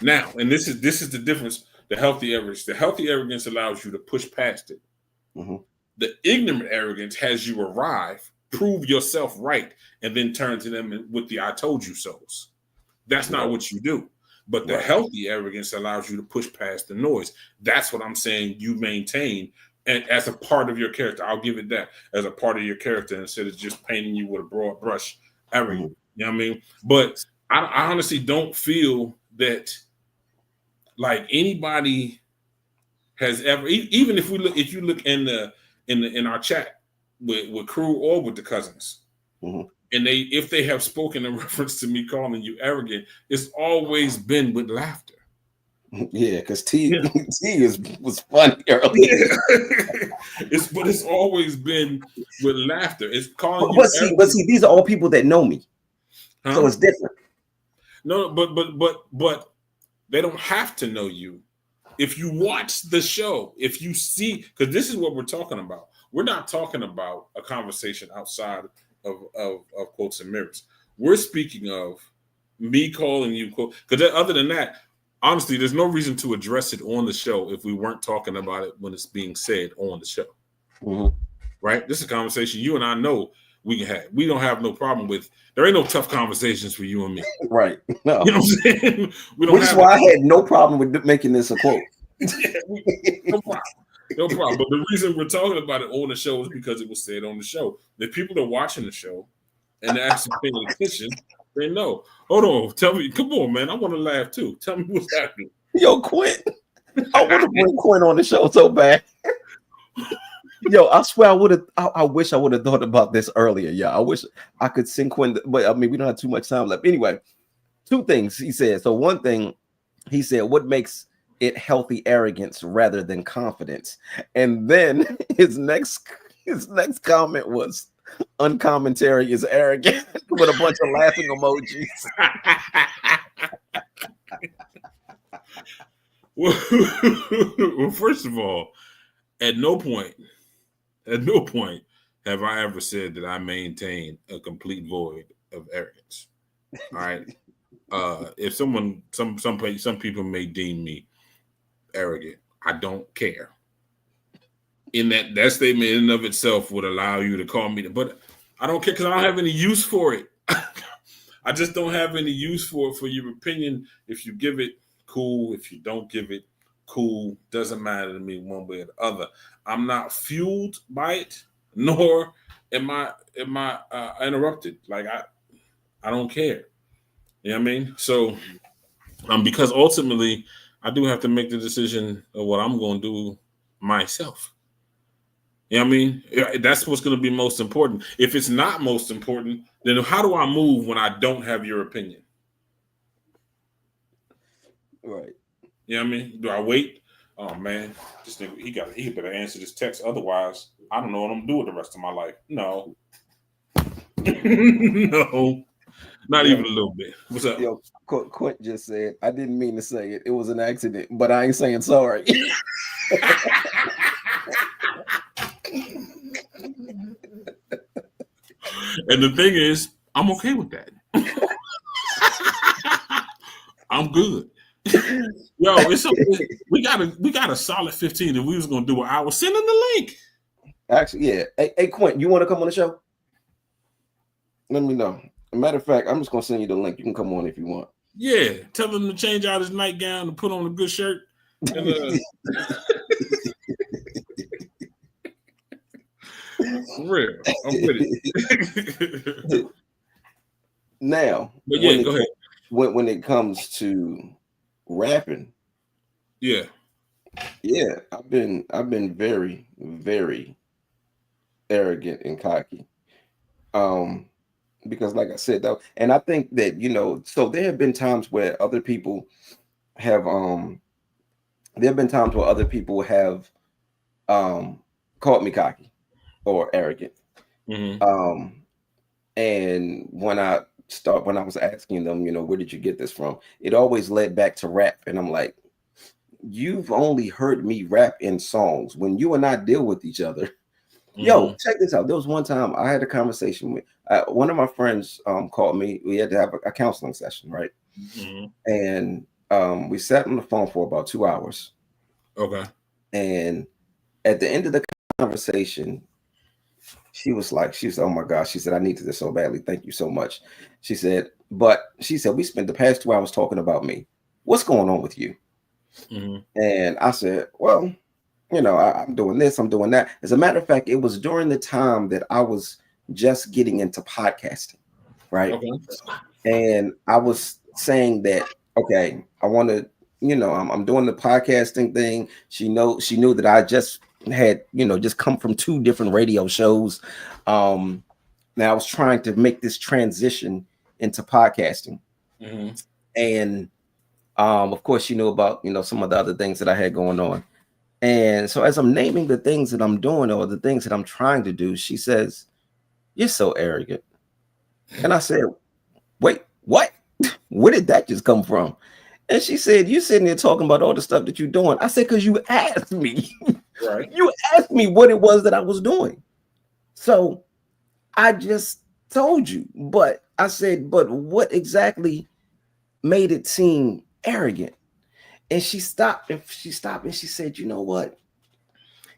now, and this is the difference. The healthy arrogance allows you to push past it. Mm-hmm. The ignorant arrogance has you arrive, prove yourself right, and then turn to them with the "I told you so's." That's not what you do. But the healthy arrogance allows you to push past the noise. That's what I'm saying you maintain, and as a part of your character. I'll give it that, as a part of your character, instead of just painting you with a broad brush arrogant. Mm-hmm. You know what I mean? But I honestly don't feel that like anybody has ever, even if you look in our chat with Crew or with the cousins. Mm-hmm. And if they have spoken in reference to me calling you arrogant, it's always been with laughter. Yeah, because T was funny earlier. Yeah. It's always been with laughter. It's calling but see, these are all people that know me, so it's different. No, but they don't have to know you. If you watch the show, if you see, because this is what we're talking about. We're not talking about a conversation outside of quotes and mirrors. We're speaking of me calling you quote, because other than that, honestly, there's no reason to address it on the show if we weren't talking about it when it's being said on the show. Mm-hmm. Right? This is a conversation you and I know we can have. We don't have no problem with. There ain't no tough conversations for you and me. Right. No. You know what I'm saying? Which is why I had no problem with making this a quote. No problem. No problem. But the reason we're talking about it on the show is because it was said on the show. If people are watching the show and they're actually paying attention, they know. Hold on. Tell me. Come on, man. I want to laugh too. Tell me what's happening. Yo, Quint. I want to bring Quint on the show so bad. Yo, I swear I wish I would have thought about this earlier. Yeah, I wish I could sing Quint, but I mean, we don't have too much time left. Anyway, two things he said. So one thing he said, what makes it healthy arrogance rather than confidence? And then his next comment was Uncommonterry is arrogant with a bunch of laughing emojis. Well, first of all, at no point have I ever said that I maintain a complete void of arrogance. All right. If some people may deem me arrogant, I don't care. In that statement in and of itself would allow you to call me, but I don't care because I don't have any use for it. I just don't have any use for your opinion. If you give it, cool. If you don't give it, cool. Doesn't matter to me one way or the other. I'm not fueled by it, nor am I interrupted. Like I don't care. You know what I mean? So because ultimately I do have to make the decision of what I'm going to do myself. You know what I mean? That's what's going to be most important. If it's not most important, then how do I move when I don't have your opinion? Right. You know what I mean? Do I wait? Oh man, this nigga, he better answer this text. Otherwise, I don't know what I'm gonna do with the rest of my life. No. No. Not even a little bit. What's up? Yo, Quint just said, I didn't mean to say it. It was an accident, but I ain't saying sorry. And the thing is, I'm okay with that. I'm good. Yo, we got a solid 15. If we was gonna do an hour, send them the link. Actually, yeah. Hey, Quint, you want to come on the show? Let me know. As a matter of fact, I'm just gonna send you the link. You can come on if you want. Yeah, tell him to change out his nightgown and put on a good shirt. And, for real, I'm with it. Now, but yeah, go ahead. When it comes to rapping, yeah, I've been very, very arrogant and cocky. Because like I said, though, and I think that, so there have been times where other people have called me cocky. or arrogant. And when I was asking them, where did you get this from? It always led back to rap. And I'm like, you've only heard me rap in songs. When you and I deal with each other, yo, check this out. There was one time I had a conversation with one of my friends called me. We had to have a counseling session, right? And we sat on the phone for about 2 hours. Okay. And at the end of the conversation, she was, oh my gosh, she said, I needed this so badly. Thank you so much. She said, we spent the past 2 hours talking about me. What's going on with you? And I said, well, I'm doing this, I'm doing that. As a matter of fact, it was during the time that I was just getting into podcasting, right? Okay. And I was saying that, okay, I want to, I'm doing the podcasting thing. She knew that I just had, just come from 2 different radio shows. Now I was trying to make this transition into podcasting. And of course, she knew about, some of the other things that I had going on. And so as I'm naming the things that I'm doing or the things that I'm trying to do, she says, you're so arrogant. And I said, wait, what? Where did that just come from? And she said, you sitting there talking about all the stuff that you're doing. I said, because you asked me. Right. You asked me what it was that I was doing. So I just told you. But I said, but what exactly made it seem arrogant? And she stopped and she said, you know what?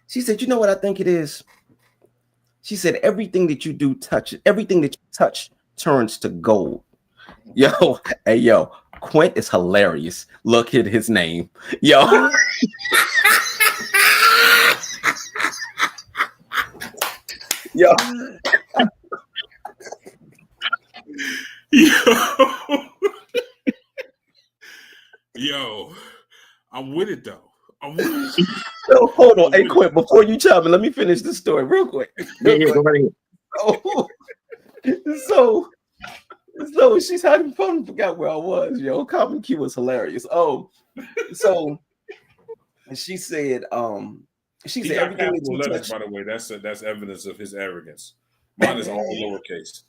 She said, you know what I think it is? She said, everything that you do everything that you touch turns to gold. Yo, hey, yo, Quint is hilarious. Look at his name. Yo. Yo. Yo, I'm with it though. So hold on, hey Quint, before you chime in, let me finish this story real quick. Go right ahead. So she's having fun. Forgot where I was. Yo, Common Q was hilarious. Oh, so she said, everything that you letters, by the way, that's evidence of his arrogance. Mine is all lowercase.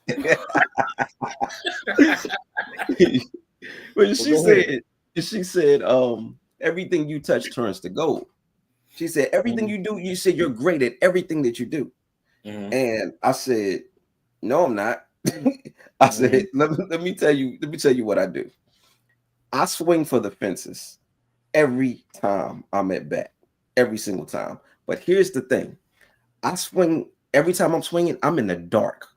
But she said, everything you touch turns to gold. She said, everything you do, you said you're great at everything that you do. And I said, no, I'm not. I said, let me tell you what I do. I swing for the fences every time I'm at bat, every single time. But here's the thing. I swing, every time I'm swinging, I'm in the dark.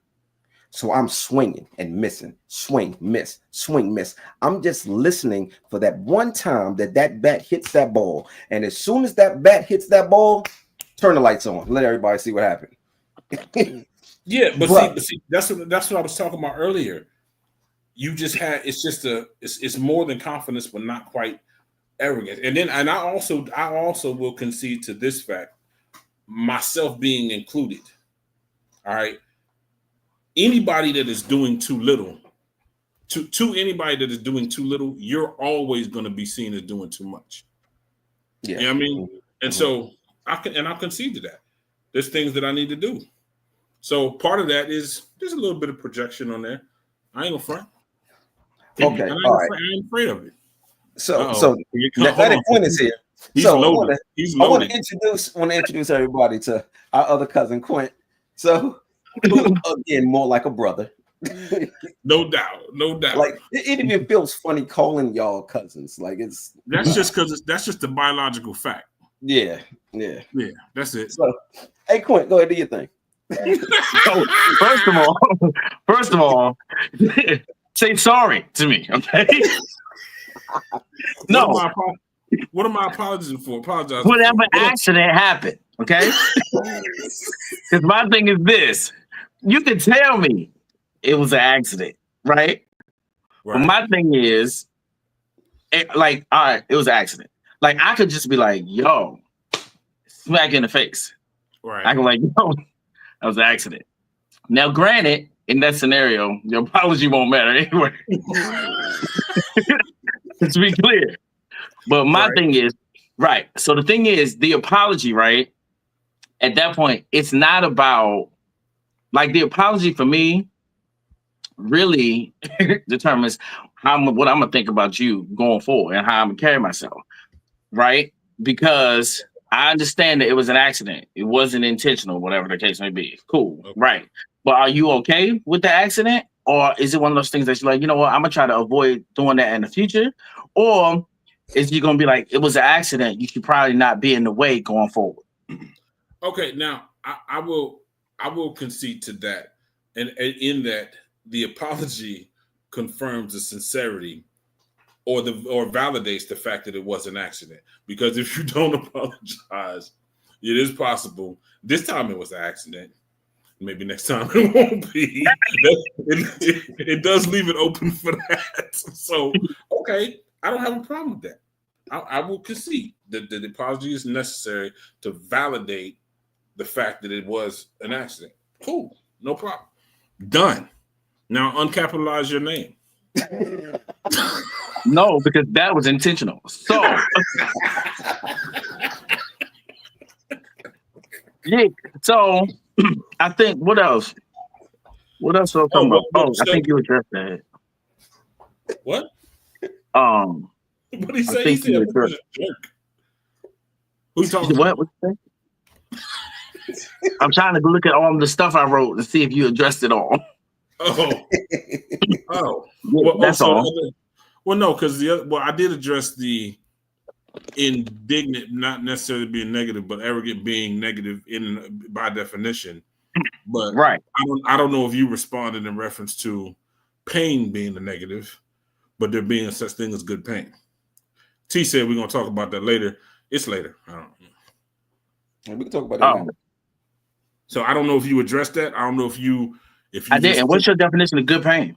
So I'm swinging and missing, swing, miss, swing, miss. I'm just listening for that one time that bat hits that ball. And as soon as that bat hits that ball, turn the lights on. Let everybody see what happened. Yeah, but see, that's what I was talking about earlier. You just had it's more than confidence, but not quite arrogance. And I also will concede to this fact, myself being included. All right. Anybody that is doing too little, to anybody that is doing too little, you're always going to be seen as doing too much. Yeah. You know what I mean? And so I concede to that. There's things that I need to do. So part of that is there's a little bit of projection on there. I ain't gonna front. Okay, I ain't afraid of it. So that point is here. He's so loaded. I want to introduce everybody to our other cousin Quint. So again, more like a brother. No doubt. Like it even feels funny calling y'all cousins. Like that's just because that's just the biological fact. Yeah. That's it. So, hey Quint, go ahead, do your thing. So, first of all, say sorry to me, okay? No. What am I apologizing for? Apologize. Whatever accident happened, okay? Because my thing is this: you can tell me it was an accident, right? But my thing is, all right, it was an accident. Like I could just be like, "Yo," smack in the face. Right. I can like, "Yo." That was an accident. Now, granted, in that scenario, your apology won't matter anyway. To be clear. But my thing is, right. So the thing is, the apology, right, at that point, it's not about like the apology for me really determines what I'm gonna think about you going forward and how I'm gonna carry myself, right? Because I understand that it was an accident, it wasn't intentional, whatever the case may be. Cool, Okay. right? But are you okay with the accident, or is it one of those things that you're like, you know what, I'm gonna try to avoid doing that in the future, or is you gonna be like, it was an accident, you should probably not be in the way going forward? Okay, now I will concede to that, and in that the apology confirms the sincerity or validates the fact that it was an accident. Because if you don't apologize, it is possible this time it was an accident. Maybe next time it won't be. It does leave it open for that. So, okay, I don't have a problem with that. I will concede that the apology is necessary to validate the fact that it was an accident. Cool, no problem. Done. Now uncapitalize your name. No, because that was intentional. So, yeah. So, I think what else? What else was I talking about? I think you addressed that. What? What did he say? He said he was a jerk. Who you talking about? What you say? I'm trying to look at all the stuff I wrote and see if you addressed it all. Oh. Well, that's all. Well, no, because I did address the indignant, not necessarily being negative, but arrogant being negative by definition. But right, I don't know if you responded in reference to pain being the negative, but there being such thing as good pain. T said we're gonna talk about that later. It's later. I don't know. We can talk about that now. So I don't know if you addressed that. I don't know if you I did. And what's your definition of good pain?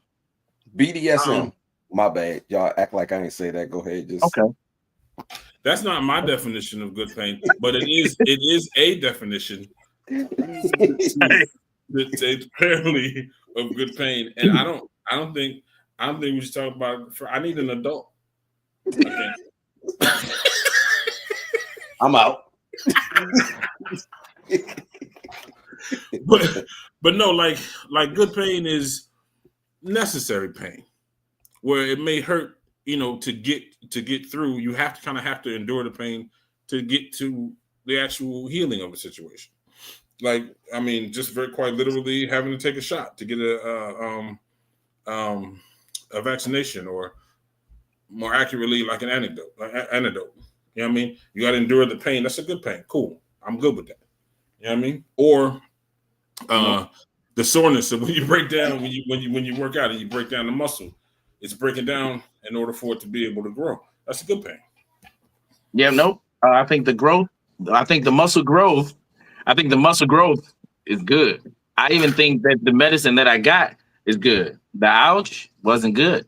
BDSM. My bad. Y'all act like I ain't say that. Go ahead. Okay. That's not my definition of good pain, but it is a definition that's apparently of good pain. And I don't think we should talk about it. I need an adult. Okay. I'm out. but no, like good pain is necessary pain, where it may hurt, to get through. You have to endure the pain to get to the actual healing of a situation. Like, I mean, just very quite literally having to take a shot to get a vaccination, or more accurately, like an antidote. You know what I mean? You got to endure the pain. That's a good pain. Cool. I'm good with that. You know what I mean? Or the soreness of when you break down, when you work out and you break down the muscle, it's breaking down in order for it to be able to grow. That's a good pain. Yeah, nope. I think the muscle growth is good. I even think that the medicine that I got is good. The ouch wasn't good.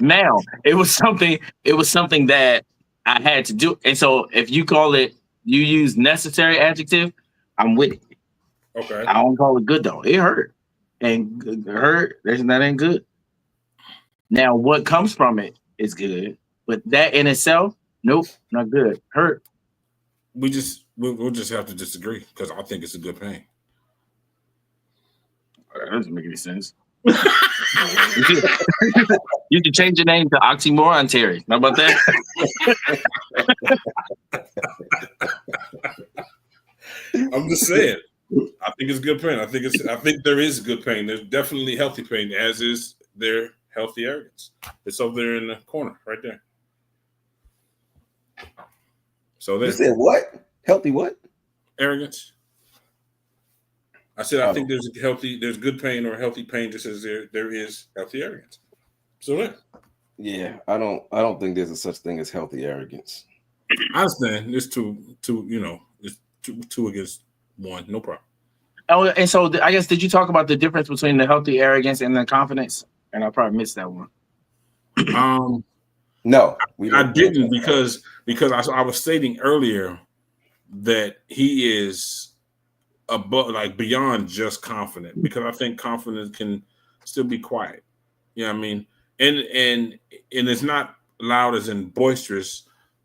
Now, it was something that I had to do. And so if you use necessary adjective, I'm with it. Okay. I don't call it good though. It hurt. And it hurt. That ain't good. Now, what comes from it is good. But that in itself, nope, not good. Hurt. We'll just have to disagree, because I think it's a good pain. That doesn't make any sense. You should change your name to Oxymoron-Terry. How about that? I'm just saying. I think it's good pain. I think there is good pain. There's definitely healthy pain, as is there healthy arrogance. It's over there in the corner, right there. So there. You said what? Healthy what? Arrogance. I said I think there's good pain or healthy pain, just as there is healthy arrogance. So there. Yeah, I don't think there's a such thing as healthy arrogance. I understand. It's it's two against one. No problem. Oh, and so I guess, did you talk about the difference between the healthy arrogance and the confidence? And I probably missed that one. No, I didn't, because I was stating earlier that he is above, like beyond just confident, because I think confidence can still be quiet. You know what I mean? And it's not loud as in boisterous,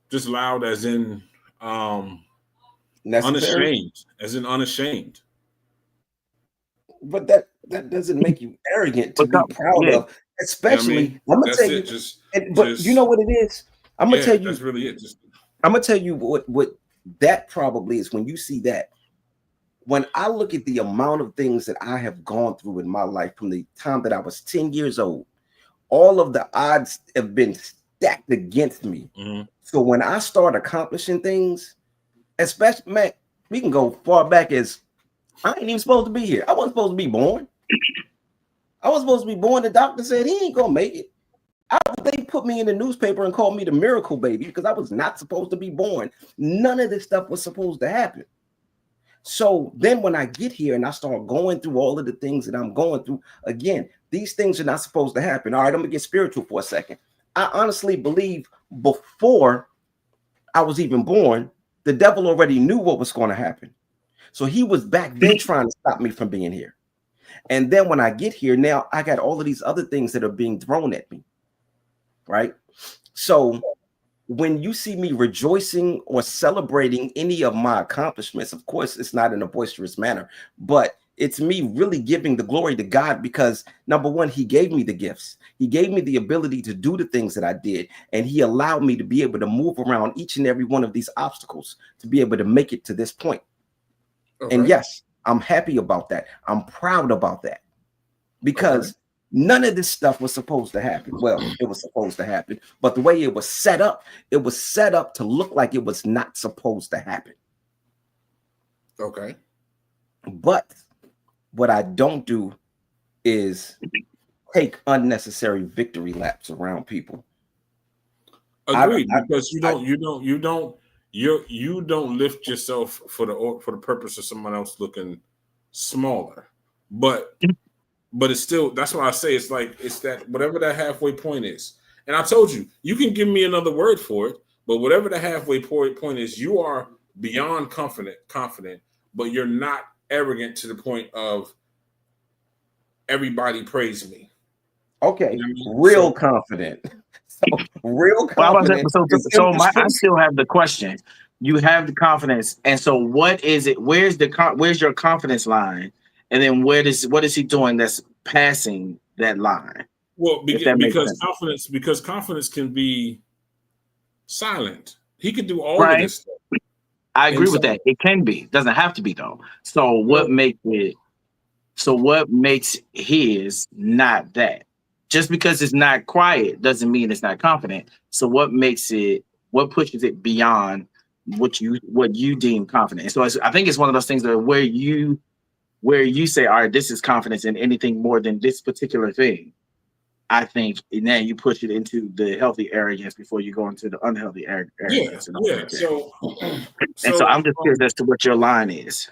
just loud as in necessary. Unashamed, as in unashamed. But that doesn't make you arrogant to be proud of. Especially, I'm gonna tell you. But you know what it is? I'm gonna tell you. That's really it. I'm gonna tell you what that probably is. When you see that, when I look at the amount of things that I have gone through in my life from the time that I was 10 years old, all of the odds have been stacked against me. Mm-hmm. So when I start accomplishing things, especially, man, we can go far back as I ain't even supposed to be here. I wasn't supposed to be born. I was supposed to be born. The doctor said he ain't gonna make it. They put me in the newspaper and called me the miracle baby because I was not supposed to be born. None of this stuff was supposed to happen. So then when I get here and I start going through all of the things that I'm going through, again, these things are not supposed to happen. All right, I'm gonna get spiritual for a second. I honestly believe before I was even born, the devil already knew what was going to happen. So he was back then trying to stop me from being here. And then when I get here, now I got all of these other things that are being thrown at me. Right? So when you see me rejoicing or celebrating any of my accomplishments, of course, it's not in a boisterous manner, but it's me really giving the glory to God because, number one, he gave me the gifts. He gave me the ability to do the things that I did, and he allowed me to be able to move around each and every one of these obstacles to be able to make it to this point. Okay. And yes, I'm happy about that. I'm proud about that because none of this stuff was supposed to happen. Well, it was supposed to happen, but the way it was set up to look like it was not supposed to happen. Okay. But what I don't do is take unnecessary victory laps around people. Agreed, because you don't lift yourself for the purpose of someone else looking smaller. But it's still, that's why I say it's that whatever that halfway point is. And I told you, you can give me another word for it, but whatever the halfway point is, you are beyond confident, but you're not arrogant to the point of everybody praise me. Okay, you know what I mean? Confident. So real confident. I still have the question. You have the confidence, and so what is it? Where's your confidence line? And then what is he doing that's passing that line? Well, because confidence can be silent. He could do all of this stuff. I agree with that. It can be. It doesn't have to be though. So what makes his not that? Just because it's not quiet doesn't mean it's not confident. So what pushes it beyond what you deem confident? And so I think it's one of those things that where you say, all right, this is confidence in anything more than this particular thing. I think now you push it into the healthy arrogance before you go into the unhealthy arrogance. Yeah. So I'm just curious as to what your line is.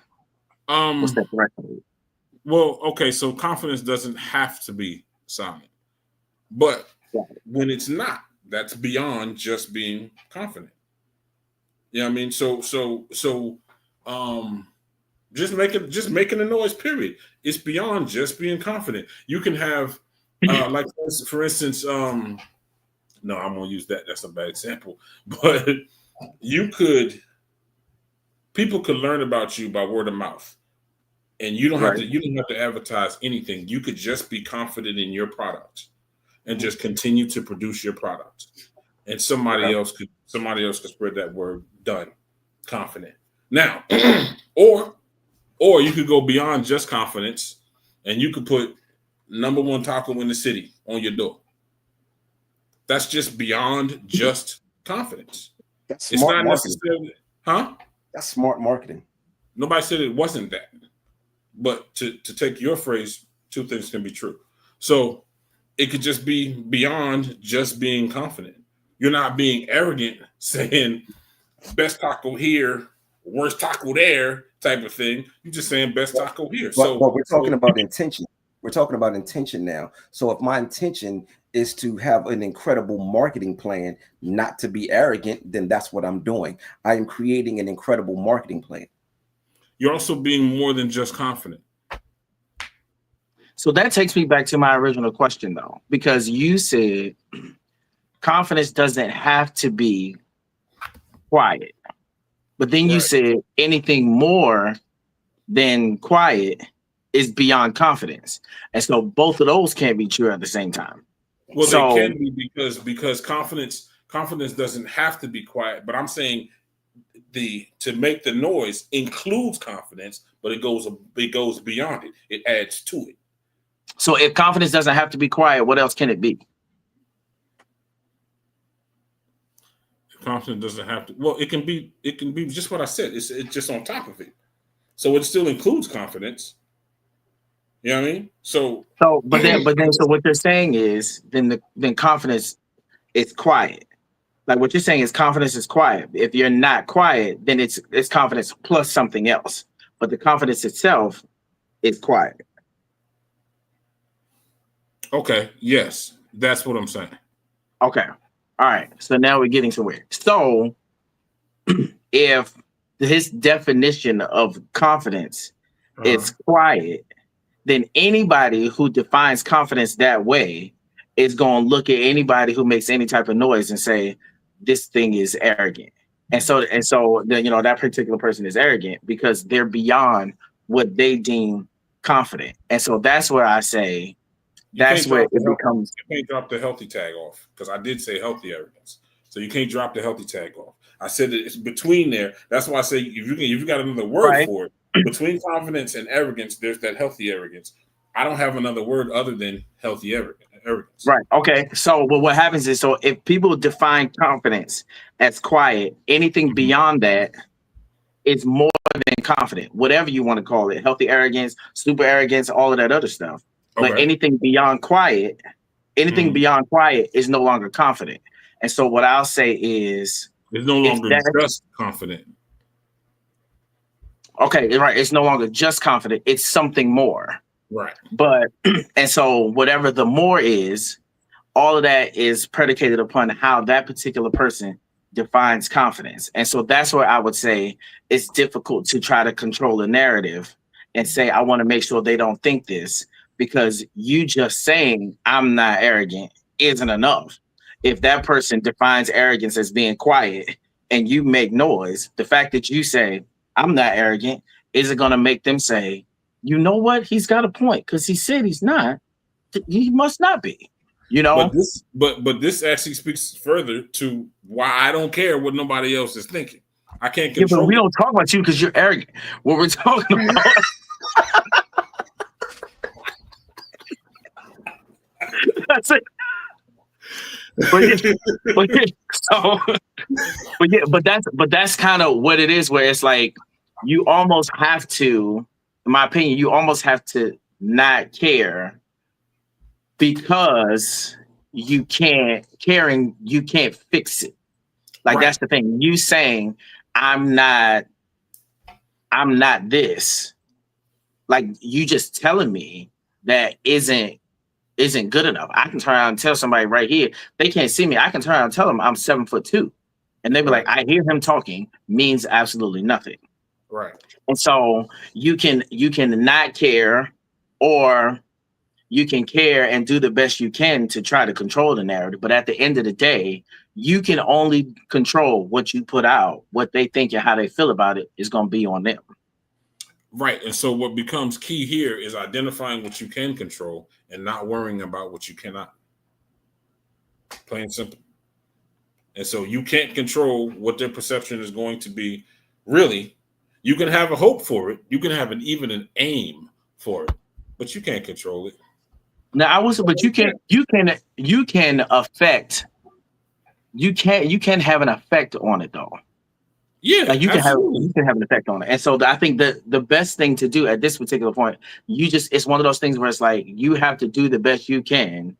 What's that correctly? Well, okay, so confidence doesn't have to be silent. But when it's not, that's beyond just being confident. You know what I mean? So just making a noise, period. It's beyond just being confident. You can have like for instance, no, I'm gonna use that. That's a bad example. But people could learn about you by word of mouth. And you don't have to advertise anything. You could just be confident in your product and just continue to produce your product. And somebody else could spread that word. Done. Confident. Now, or you could go beyond just confidence and you could put number one taco in the city on your door. That's just beyond just confidence. That's smart necessarily, huh? That's smart marketing. Nobody said it wasn't that. But to take your phrase, two things can be true. So it could just be beyond just being confident. You're not being arrogant, saying best taco here, worst taco there type of thing. You're just saying best taco here. But we're talking about intention. We're talking about intention now. So if my intention is to have an incredible marketing plan, not to be arrogant, then that's what I'm doing. I am creating an incredible marketing plan. You're also being more than just confident. So that takes me back to my original question, though, because you said confidence doesn't have to be quiet. But then you said anything more than quiet is beyond confidence. And so both of those can't be true at the same time. Well, they can be because confidence doesn't have to be quiet. But I'm saying to make the noise includes confidence, but it goes beyond it. It adds to it. So if confidence doesn't have to be quiet, what else can it be? Confidence doesn't have to. Well, it can be just what I said. It's just on top of it. So it still includes confidence. You know what I mean? So but then so what you're saying is then confidence is quiet. Like what you're saying is confidence is quiet. If you're not quiet, then it's confidence plus something else. But the confidence itself is quiet. Okay. Yes, that's what I'm saying. Okay. All right. So now we're getting somewhere. So if his definition of confidence is quiet, then anybody who defines confidence that way is going to look at anybody who makes any type of noise and say, this thing is arrogant. And so then, that particular person is arrogant because they're beyond what they deem confident. And so that's where I say, that's where it becomes. You can't drop the healthy tag off because I did say healthy arrogance. So you can't drop the healthy tag off. I said that it's between there. That's why I say if you got another word for it, between confidence and arrogance, there's that healthy arrogance. I don't have another word other than healthy arrogance. Right. Okay. So what happens is, so if people define confidence as quiet, anything beyond that is more than confident, whatever you want to call it, healthy arrogance, super arrogance, all of that other stuff. But anything beyond quiet is no longer confident. And so what I'll say is, it's no longer just confident. Okay, right. It's no longer just confident. It's something more. Right. But, and so whatever the more is, all of that is predicated upon how that particular person defines confidence. And so that's where I would say it's difficult to try to control the narrative and say, I want to make sure they don't think this, because you just saying I'm not arrogant isn't enough. If that person defines arrogance as being quiet and you make noise, the fact that you say I'm not arrogant isn't going to make them say, you know what? He's got a point because he said he's not. He must not be. But this actually speaks further to why I don't care what nobody else is thinking. I can't control. But we don't talk about you because you're arrogant. What we're talking about. That's it. But that's kind of what it is, where it's like you almost have to, in my opinion, you almost have to not care because you can't fix it. Like that's the thing. You saying I'm not this. Like you just telling me that isn't good enough. I can turn around and tell somebody right here, they can't see me. I can turn around and tell them I'm 7'2", and they be like, I hear him talking, means absolutely nothing. Right. And so you can not care, or you can care and do the best you can to try to control the narrative. But at the end of the day, you can only control what you put out. What they think and how they feel about it is going to be on them. Right. And so what becomes key here is identifying what you can control and not worrying about what you cannot. Plain and simple. And so you can't control what their perception is going to be. Really, you can have a hope for it. You can have even an aim for it, but you can't control it. Now but you can affect. You can have an effect on it though. Yeah, like you can have an effect on it. And so I think that the best thing to do at this particular point, it's one of those things where it's like you have to do the best you can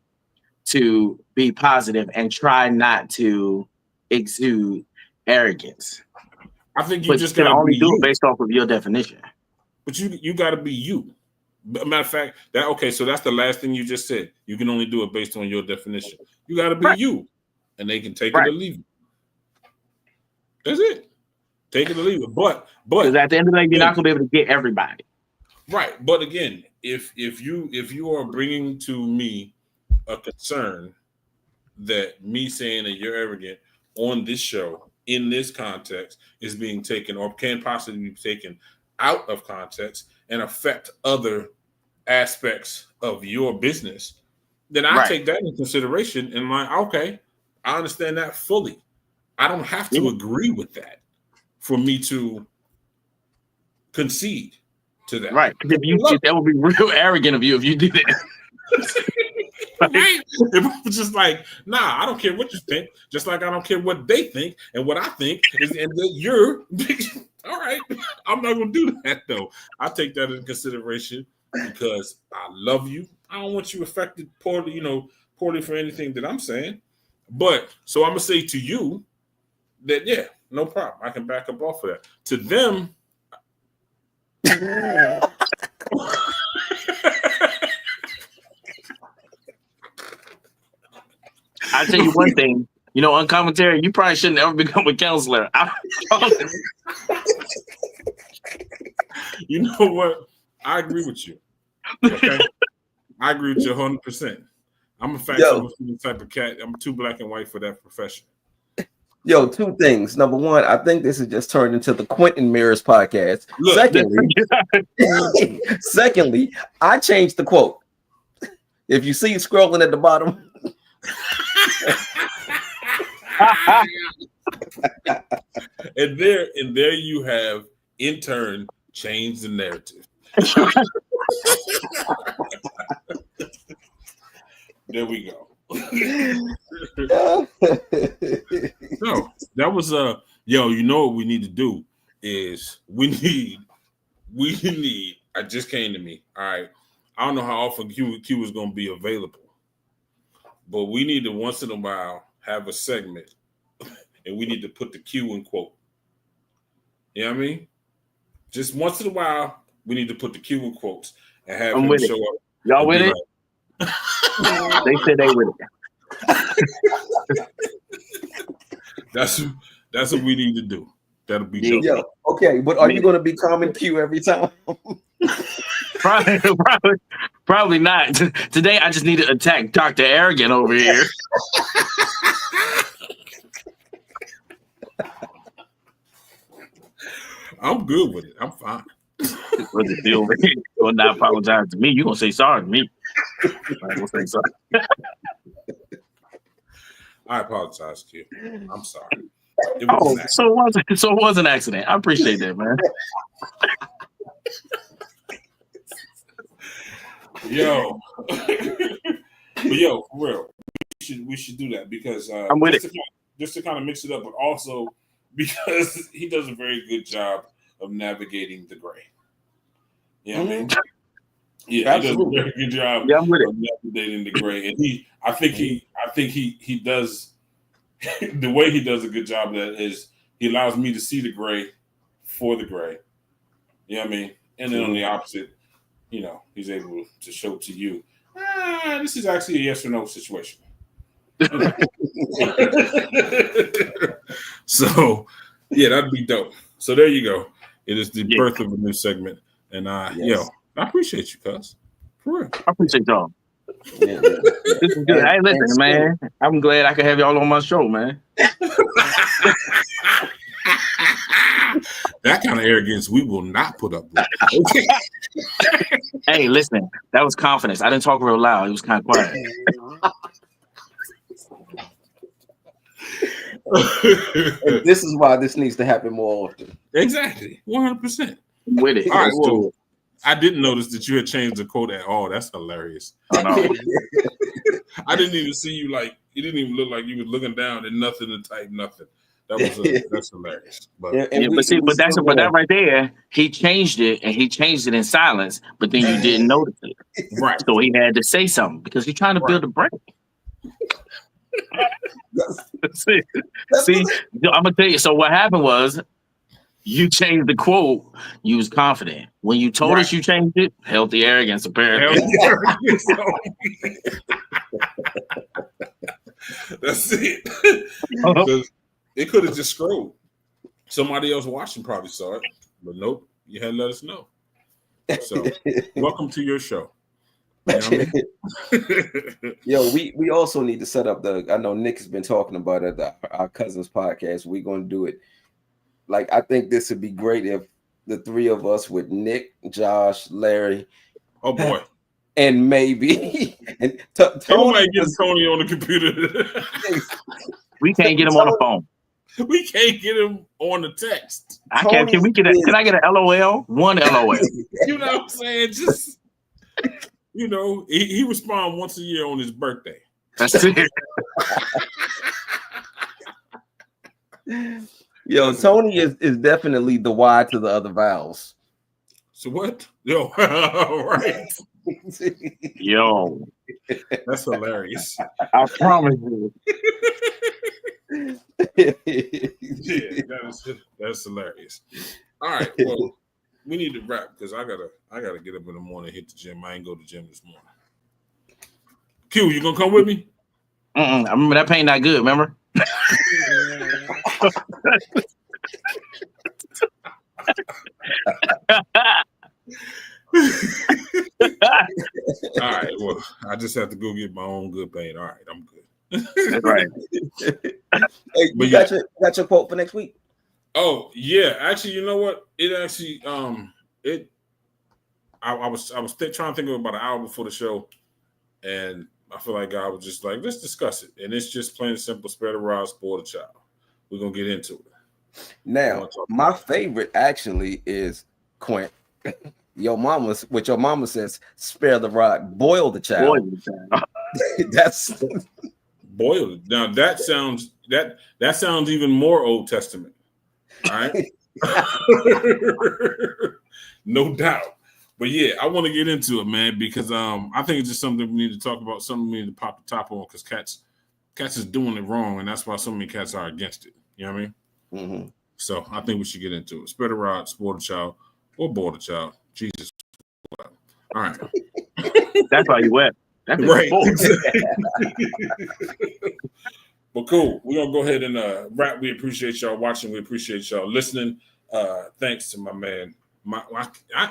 to be positive and try not to exude arrogance. I think you just can only do it based off of your definition. But you got to be you. Matter of fact, so that's the last thing you just said. You can only do it based on your definition. You got to be you, and they can take it or leave it. That's it. Take it or leave it. But at the end of the day, you're not going to be able to get everybody. Right. But again, if you are bringing to me a concern that me saying that you're arrogant on this show in this context is being taken or can possibly be taken out of context and affect other aspects of your business, then I take that into consideration and like, okay, I understand that fully. I don't have to agree with that for me to concede to that. Right. Because that would be real arrogant of you if you did it. Right? If I was just like, nah, I don't care what you think, just like I don't care what they think, and what I think is, and that you're all right. I'm not gonna do that though. I take that into consideration because I love you. I don't want you affected poorly, poorly for anything that I'm saying. But so I'm gonna say to you that yeah, no problem. I can back up off of that. To them. I'll tell you one thing. Uncommonterry, you probably shouldn't ever become a counselor. You know what? I agree with you. Okay? I agree with you 100%. I'm a factual type of cat. I'm too black and white for that profession. Yo, two things. Number one, I think this has just turned into the Quentin Mirrors podcast. Look, secondly, I changed the quote. If you see it scrolling at the bottom. and there you have in turn changed the narrative. There we go. No, that was you know what we need to do is we need I just came to me. All right. I don't know how often Q is gonna be available. But we need to once in a while have a segment and we need to put the Q in quote. You know what I mean? Just once in a while, we need to put the Q in quotes and have him show up. Y'all with it? Like, they said they with it. That's what we need to do. That'll be dope. Yeah. Okay, but are you going to be calling Q every time? Probably not. Today, I just need to attack Dr. Arrogant over here. I'm good with it. I'm fine. You'll not apologize to me. You're going to say sorry to me. I'm going to say sorry. I apologize to you. I'm sorry. So it was an accident. I appreciate that, man. Yo, for real, we should do that because I'm with it. Just to kind of mix it up, but also because he does a very good job of navigating the gray. You know what I mean? Yeah, absolutely. He does a very good job of navigating the gray, and I think he does the way he does a good job of that is he allows me to see the gray for the gray. You know what I mean? And then on the opposite, he's able to show to you, this is actually a yes or no situation. So, yeah, that'd be dope. So there you go. It is the birth of a new segment. And I appreciate you, cuz. For real. I appreciate y'all. Yeah. This is good. Hey, listen, man. I'm glad I could have y'all on my show, man. That kind of arrogance we will not put up with. Okay. Hey, listen, that was confidence. I didn't talk real loud. It was kind of quiet. And this is why this needs to happen more often. Exactly. 100%. With it. All right, well, I didn't notice that you had changed the quote at all. That's hilarious. I know. I didn't even see you like, it didn't even look like you were looking down and nothing to type nothing. That's hilarious. But that right there, he changed it and he changed it in silence, but then you didn't notice it. Right. So he had to say something because he's trying to build a brand. See, I'm gonna tell you. So what happened was you changed the quote. You was confident. When you told us you changed it, healthy arrogance apparently. That's it. It could have just scrolled. Somebody else watching probably saw it, but nope. You had to let us know. So welcome to your show. You know what I mean? Yo, we also need to set up I know Nick has been talking about it, our cousin's podcast. We're going to do it. Like, I think this would be great if the three of us with Nick, Josh, Larry. Oh, boy. And maybe. And Tony might get Tony on the computer. We can't get him on the phone. We can't get him on the text. I can't. Can I get an LOL? One LOL. You know what I'm saying? Just, you know, he responds once a year on his birthday. That's it. Yo, Tony is definitely the Y to the other vowels. So what? Yo, right. Yo. That's hilarious. I promise you. Yeah, that's hilarious. All right, well, we need to wrap because I gotta get up in the morning and hit the gym. I ain't go to the gym this morning. Q, you gonna come with me? I remember that pain not good, remember? All right, well, I just have to go get my own good pain. All right, I'm good. That's right. Hey, you got your quote for next week? Oh yeah, actually, you know what? It actually, I was trying to think of about an hour before the show, and I feel like God was just like, let's discuss it, and it's just plain and simple: spare the rod, spoil the child. We're gonna get into it. Now, my favorite actually is Quint. Your mama says, spare the rod, boil the child. Boil the child. That's boiled. Now that sounds even more Old Testament. All right. No doubt. But yeah, I want to get into it, man, because I think it's just something we need to talk about, something we need to pop the top on, because cats is doing it wrong, and that's why so many cats are against it. You know what I mean? Mm-hmm. So I think we should get into it. Spare the rod, spoil the child, or boil the child. Jesus. All right. That's why you wet. That's right. But cool. We're gonna go ahead and wrap. We appreciate y'all watching. We appreciate y'all listening. Thanks to my man.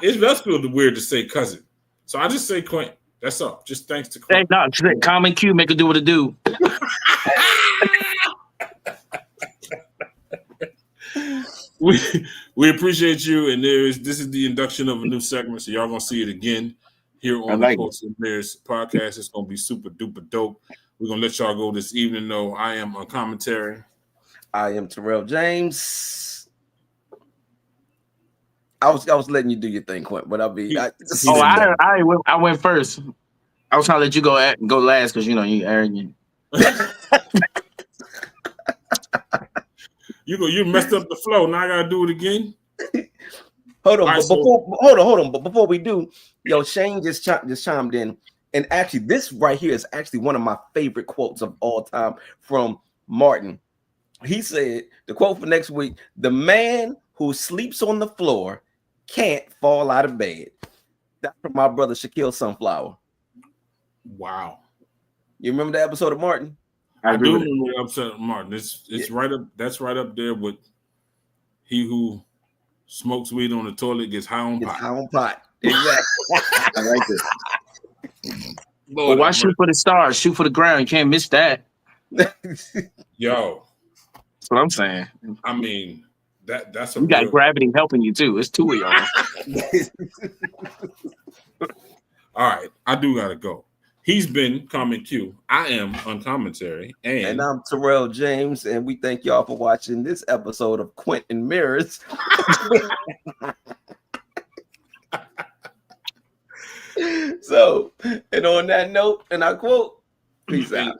It does feel weird to say cousin, so I just say Quint. That's all. Just thanks to Quint. Hey, no, common Q, make it do what it do. We appreciate you, and this is the induction of a new segment, so y'all gonna see it again here on the Quotes and Mirrors podcast. It's gonna be super duper dope. We're gonna let y'all go this evening, though. I am Uncommonterry. I am Tyrell James. I was letting you do your thing, Quint, but I went first. I was trying to let you go last because you arrogant. You messed up the flow. Now I gotta do it again. Hold on. But before we do, Shane just chimed in, and actually, this right here is actually one of my favorite quotes of all time from Martin. He said the quote for next week: "The man who sleeps on the floor can't fall out of bed." That's from my brother Shaquille Sunflower. Wow. You remember the episode of Martin? I do remember the episode of Martin. It's right up. That's right up there with he who smokes weed on the toilet gets high on pot. High on pot. Exactly. I like it. But why shoot for the stars? Shoot for the ground. You can't miss that. Yo, that's what I'm saying. I mean, that's a. You got gravity helping you too. It's two of y'all. All right, I do gotta go. He's been Common Q. I am Uncommonterry. And I'm Tyrell James. And we thank y'all for watching this episode of Quint and Mirrors. So, and on that note, and I quote, peace out.